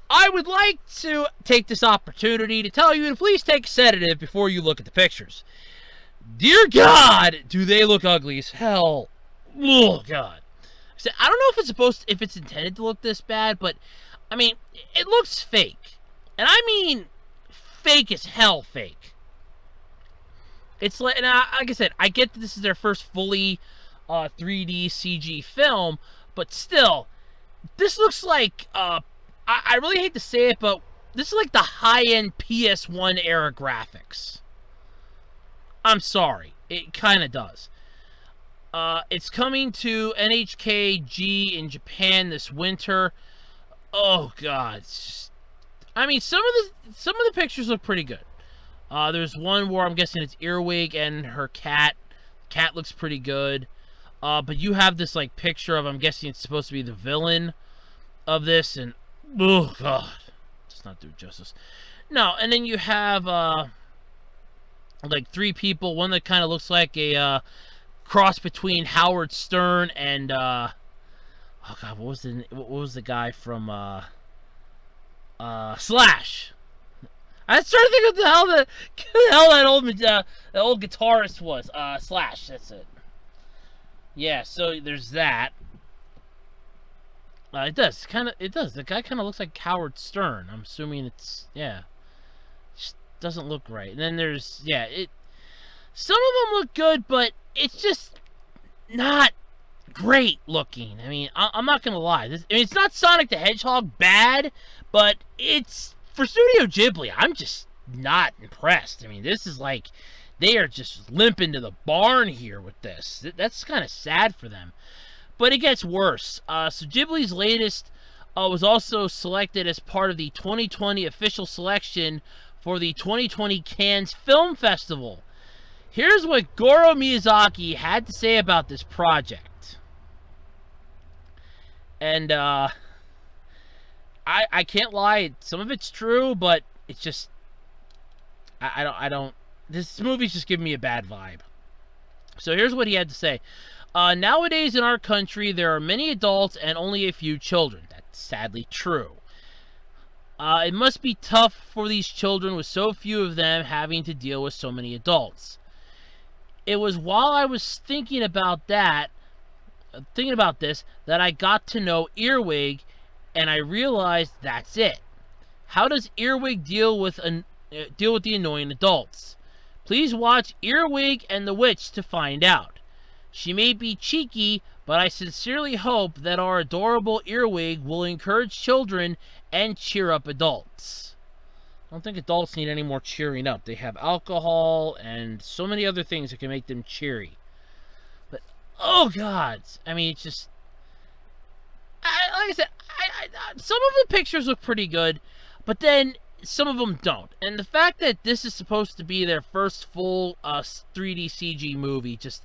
I would like to take this opportunity to tell you to please take a sedative before you look at the pictures. Dear God, do they look ugly as hell. Oh God. So I don't know if it's intended to look this bad, but I mean, it looks fake. And I mean fake as hell fake. It's like, like I said, I get that this is their first fully 3D CG film, but still, this looks like, I really hate to say it, but this is like the high-end PS1 era graphics. I'm sorry, it kind of does. It's coming to NHKG in Japan this winter. Oh God, I mean, some of the pictures look pretty good. There's one where I'm guessing it's Earwig and her cat. Cat looks pretty good. But you have this like picture of, I'm guessing it's supposed to be the villain of this, and oh God, does not do justice. No, and then you have like three people. One that kind of looks like a cross between Howard Stern and oh God, what was the guy from Slash? I was trying to think of the hell that old guitarist was. Slash, that's it. Yeah, so there's that. It does. The guy kind of looks like Howard Stern. I'm assuming it's, yeah. Just doesn't look right. And then there's, yeah, some of them look good, but it's just not great looking. I mean, I'm not going to lie. It's not Sonic the Hedgehog bad, but it's, for Studio Ghibli, I'm just not impressed. I mean, this is like, they are just limping to the barn here with this. That's kind of sad for them. But it gets worse. So Ghibli's latest was also selected as part of the 2020 official selection for the 2020 Cannes Film Festival. Here's what Goro Miyazaki had to say about this project. And I can't lie, some of it's true, but it's just I don't this movie's just giving me a bad vibe. So here's what he had to say. Nowadays in our country, there are many adults and only a few children. That's sadly true. It must be tough for these children with so few of them having to deal with so many adults. It was while I was thinking about this, that I got to know Earwig, and I realized that's it. How does Earwig deal with the annoying adults? Please watch Earwig and the Witch to find out. She may be cheeky, but I sincerely hope that our adorable Earwig will encourage children and cheer up adults. I don't think adults need any more cheering up. They have alcohol and so many other things that can make them cheery. But, oh God, I mean, it's just, like I said, some of the pictures look pretty good, but then some of them don't. And the fact that this is supposed to be their first full 3D CG movie, just,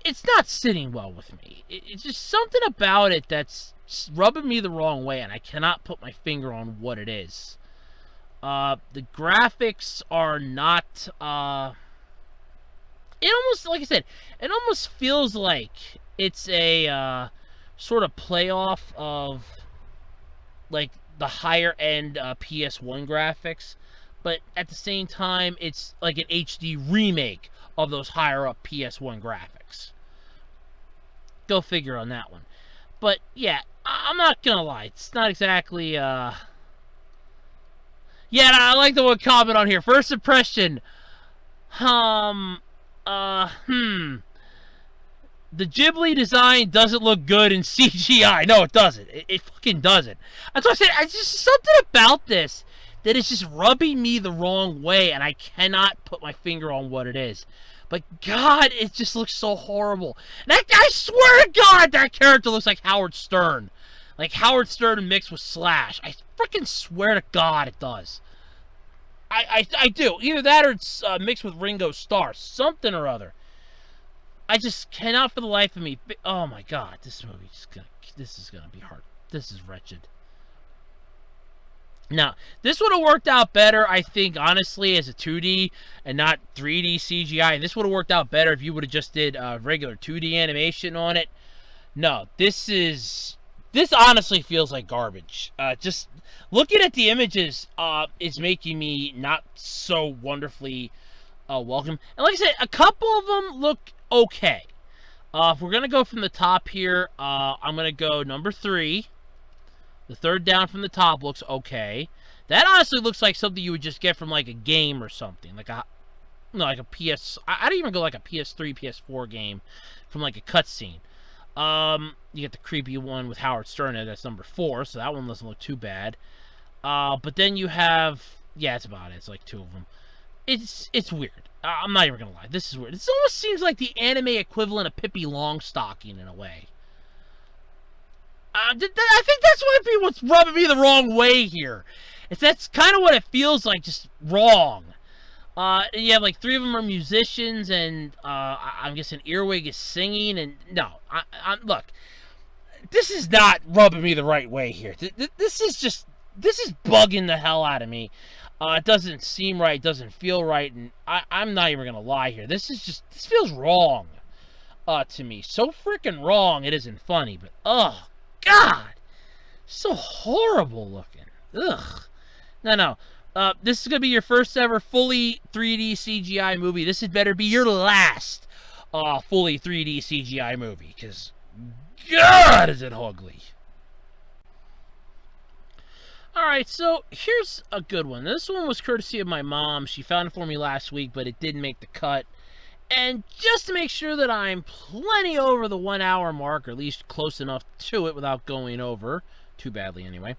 it's not sitting well with me. It's just something about it that's rubbing me the wrong way, and I cannot put my finger on what it is. The graphics are not, it almost, like I said, it almost feels like it's a sort of playoff of like the higher end PS1 graphics, but at the same time it's like an HD remake of those higher up PS1 graphics. Go figure on that one. But yeah, I'm not gonna lie, it's not exactly yeah, I like the one comment on here. First impression, The Ghibli design doesn't look good in CGI. No, it doesn't. It fucking doesn't. That's what I said. I just something about this that is just rubbing me the wrong way, and I cannot put my finger on what it is. But God, it just looks so horrible. And I swear to God, that character looks like Howard Stern. Like Howard Stern mixed with Slash. I freaking swear to God it does. I do. Either that or it's mixed with Ringo Starr. Something or other. I just cannot for the life of me. Oh my God, this movie this is gonna be hard. This is wretched. Now, this would have worked out better, I think, honestly, as a 2D and not 3D CGI. This would have worked out better if you would have just did regular 2D animation on it. No, this honestly feels like garbage. Just looking at the images is making me not so wonderfully welcome. And like I said, a couple of them look okay. If we're going to go from the top here, I'm going to go number 3. The third down from the top looks okay. That honestly looks like something you would just get from like a game or something. Like a PS... I'd even go like a PS3, PS4 game from like a cutscene. You get the creepy one with Howard Stern there. That's number 4, so that one doesn't look too bad. But then you have... Yeah, that's about it. It's like 2 of them. It's weird. I'm not even going to lie. This is weird. This almost seems like the anime equivalent of Pippi Longstocking in a way. I think that's what's rubbing me the wrong way here. That's kind of what it feels like, just wrong. And you have like 3 of them are musicians, and I'm guessing Earwig is singing. And no, look, this is not rubbing me the right way here. This is bugging the hell out of me. It doesn't seem right, doesn't feel right, and I'm not even gonna lie here. This feels wrong to me. So freaking wrong, it isn't funny, but God, so horrible looking. Ugh. No. This is gonna be your first ever fully 3D CGI movie. This had better be your last fully 3D CGI movie, because God, is it ugly. Alright, so here's a good one. This one was courtesy of my mom. She found it for me last week, but it didn't make the cut. And just to make sure that I'm plenty over the 1 hour mark, or at least close enough to it without going over, too badly anyway,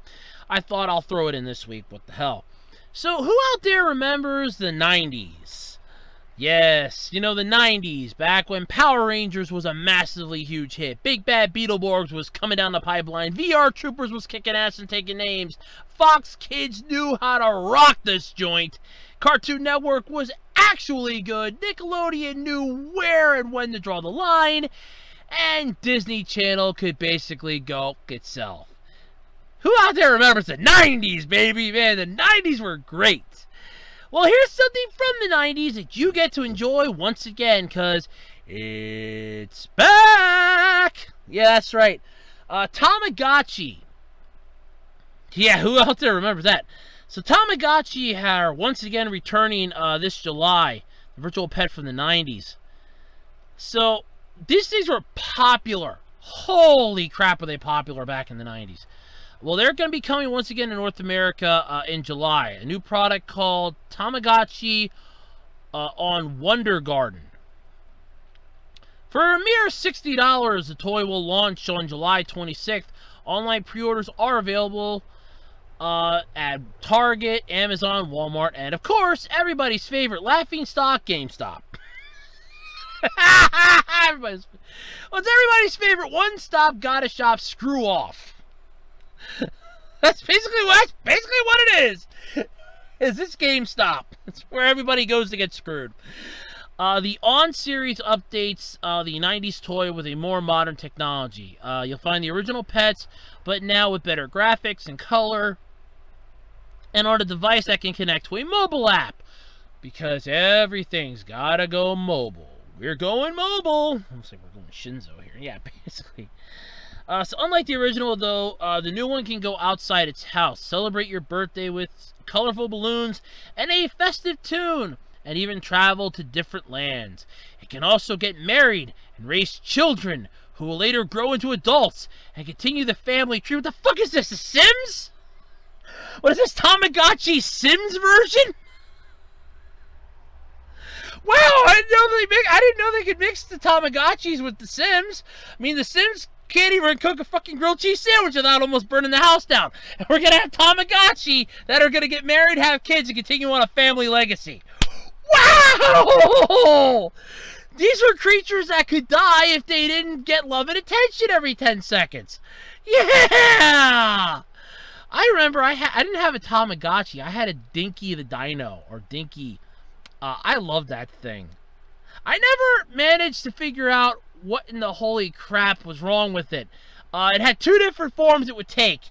I thought I'll throw it in this week. What the hell? So who out there remembers the 90s? Yes, the 90s, back when Power Rangers was a massively huge hit. Big Bad Beetleborgs was coming down the pipeline. VR Troopers was kicking ass and taking names. Fox Kids knew how to rock this joint. Cartoon Network was actually good. Nickelodeon knew where and when to draw the line. And Disney Channel could basically go itself. Who out there remembers the 90s, baby? Man, the 90s were great. Well, here's something from the 90s that you get to enjoy once again, because it's back! Yeah, that's right. Tamagotchi. Yeah, who out there remembers that? So Tamagotchi are once again returning this July. The virtual pet from the 90s. So, these things were popular. Holy crap, were they popular back in the 90s. Well, they're going to be coming once again in North America in July. A new product called Tamagotchi on Wonder Garden. For a mere $60, the toy will launch on July 26th. Online pre-orders are available at Target, Amazon, Walmart, and of course, everybody's favorite laughingstock, GameStop. It's everybody's favorite one-stop gotta shop screw off. That's basically what it is. Is this GameStop? It's where everybody goes to get screwed. The On series updates the 90s toy with a more modern technology. You'll find the original pets, but now with better graphics and color, and on a device that can connect to a mobile app. Because everything's gotta go mobile. We're going mobile. Looks like we're going Shinzo here. Yeah, basically. So unlike the original, though, the new one can go outside its house, celebrate your birthday with colorful balloons and a festive tune, and even travel to different lands. It can also get married and raise children who will later grow into adults and continue the family tree. What the fuck is this, The Sims? What is this, Tamagotchi Sims version? Wow, I didn't know they could mix the Tamagotchis with the Sims. I mean, the Sims can't even cook a fucking grilled cheese sandwich without almost burning the house down. And we're gonna have Tamagotchi that are gonna get married, have kids, and continue on a family legacy. Wow! These were creatures that could die if they didn't get love and attention every 10 seconds. Yeah! I remember I didn't have a Tamagotchi. I had a Dinky the Dino, or Dinky. I loved that thing. I never managed to figure out what in the holy crap was wrong with it. It had two different forms it would take.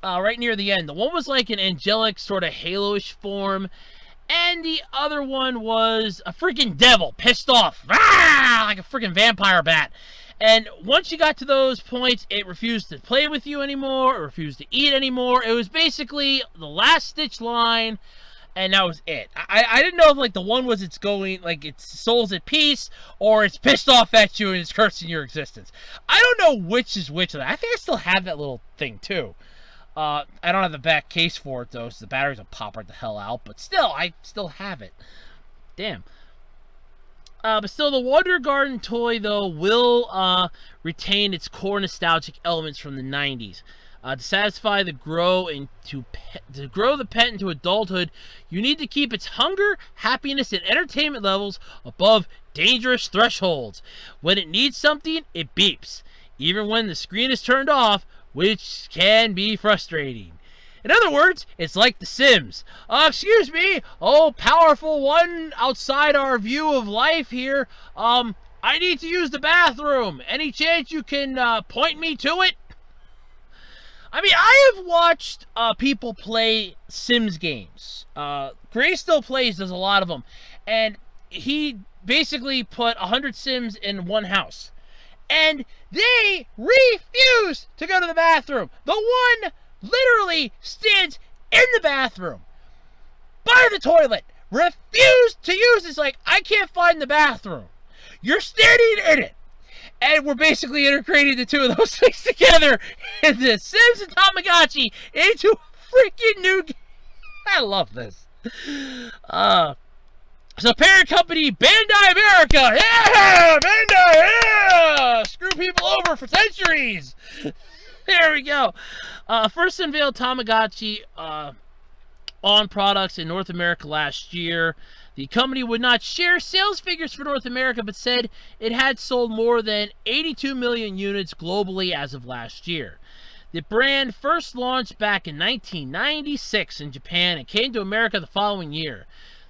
Right near the end. The one was like an angelic sort of halo-ish form. And the other one was a freaking devil, pissed off. Ah! Like a freaking vampire bat. And once you got to those points, it refused to play with you anymore. It refused to eat anymore. It was basically the last stitch line. And that was it. I didn't know if, like, the one was its soul's at peace, or it's pissed off at you and it's cursing your existence. I don't know which is which of that. I think I still have that little thing, too. I don't have the back case for it, though, so the batteries will pop right the hell out. But still, I still have it. Damn. But still, the Wonder Garden toy, though, will retain its core nostalgic elements from the 90s. To satisfy to grow the pet into adulthood, you need to keep its hunger, happiness, and entertainment levels above dangerous thresholds. When it needs something, it beeps, even when the screen is turned off, which can be frustrating. In other words, it's like The Sims. Excuse me, oh powerful one outside our view of life here. I need to use the bathroom. Any chance you can point me to it? I mean, I have watched people play Sims games. Gray still plays, does a lot of them. And he basically put 100 Sims in one house. And they refuse to go to the bathroom. The one literally stands in the bathroom, by the toilet, refused to use it. It's like, I can't find the bathroom. You're standing in it. And we're basically integrating the two of those things together in the Sims and Tamagotchi into a freaking new game. I love this. So parent company Bandai America. Yeah! Bandai! Yeah! Screw people over for centuries. There we go. First unveiled Tamagotchi on products in North America last year. The company would not share sales figures for North America, but said it had sold more than 82 million units globally as of last year. The brand first launched back in 1996 in Japan and came to America the following year.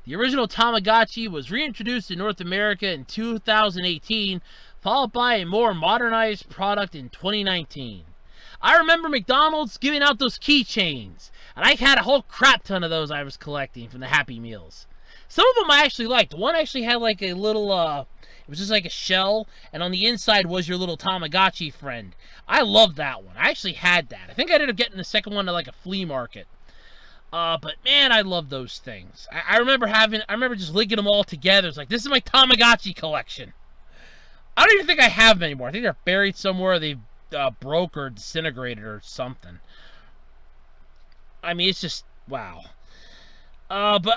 The original Tamagotchi was reintroduced in North America in 2018, followed by a more modernized product in 2019. I remember McDonald's giving out those keychains, and I had a whole crap ton of those I was collecting from the Happy Meals. Some of them I actually liked. One actually had like a little, it was just like a shell, and on the inside was your little Tamagotchi friend. I loved that one. I actually had that. I think I ended up getting the second one at like a flea market. But man, I love those things. I remember just linking them all together. It's like, this is my Tamagotchi collection. I don't even think I have them anymore. I think they're buried somewhere. They broke or disintegrated or something. I mean, it's just, wow. But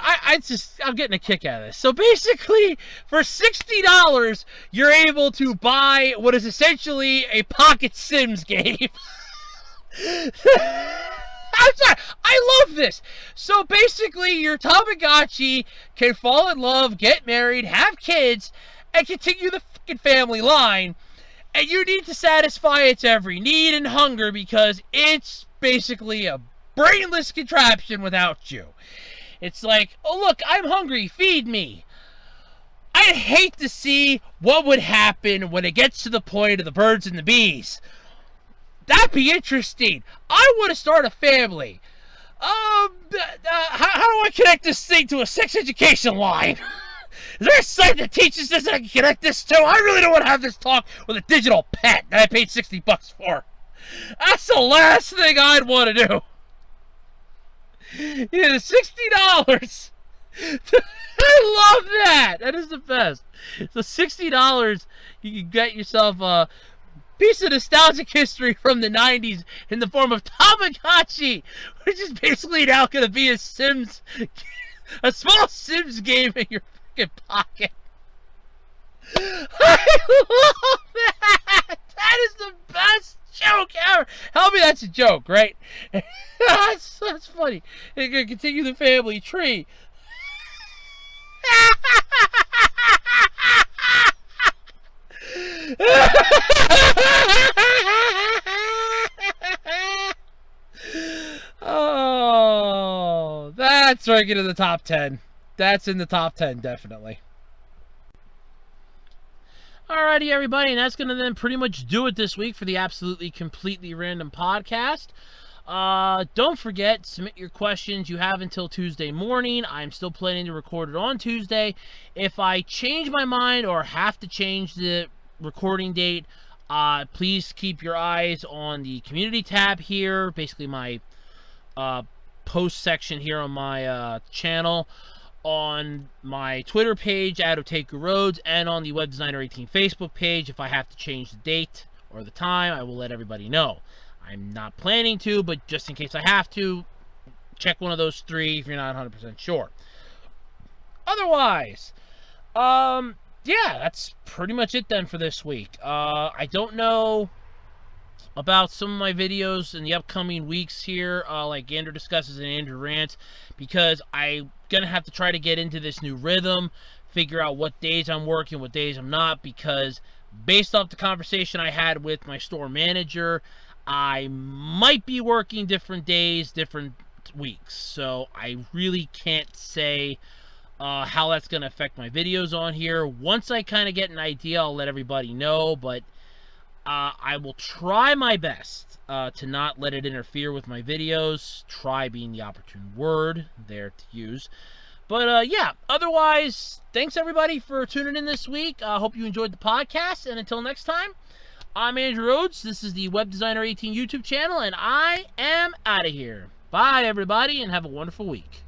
I'm getting a kick out of this. So basically, for $60, you're able to buy what is essentially a Pocket Sims game. I'm sorry, I love this. So basically, your Tamagotchi can fall in love, get married, have kids, and continue the fucking family line. And you need to satisfy its every need and hunger because it's basically a brainless contraption without you. It's like, oh look, I'm hungry, feed me. I'd hate to see what would happen when it gets to the point of the birds and the bees. That'd be interesting. I want to start a family. How do I connect this thing to a sex education line? Is there a site that teaches this that I can connect this to? I really don't want to have this talk with a digital pet that I paid $60 for. That's the last thing I'd want to do. Yeah, $60. I love that. That is the best. So $60, you can get yourself a piece of nostalgic history from the 90s in the form of Tamagotchi, which is basically now going to be a Sims A small Sims game in your fucking pocket. I love that. That is the best joke ever. Help me, that's a joke, right? that's funny. You're gonna continue the family tree. Oh, that's ranking in the top 10. That's in the top 10, definitely. Alrighty, everybody, and that's going to then pretty much do it this week for the Absolutely Completely Random podcast. Don't forget, submit your questions. You have until Tuesday morning. I'm still planning to record it on Tuesday. If I change my mind or have to change the recording date, please keep your eyes on the community tab here, basically my post section here on my channel, on my Twitter page at Otakon Roads, and on the Web Designer 18 Facebook page. If I have to change the date or the time, I will let everybody know. I'm not planning to, but just in case I have to, check one of those three if you're not 100% sure. Otherwise, yeah, that's pretty much it then for this week. I don't know about some of my videos in the upcoming weeks here, like Andrew Discusses and Andrew Rants, because I'm going to have to try to get into this new rhythm, figure out what days I'm working, what days I'm not, because based off the conversation I had with my store manager, I might be working different days, different weeks, so I really can't say how that's going to affect my videos on here. Once I kind of get an idea, I'll let everybody know, but I will try my best to not let it interfere with my videos. Try being the opportune word there to use. But yeah, otherwise, thanks everybody for tuning in this week. I hope you enjoyed the podcast, and until next time, I'm Andrew Rhodes. This is the Web Designer 18 YouTube channel, and I am out of here. Bye, everybody, and have a wonderful week.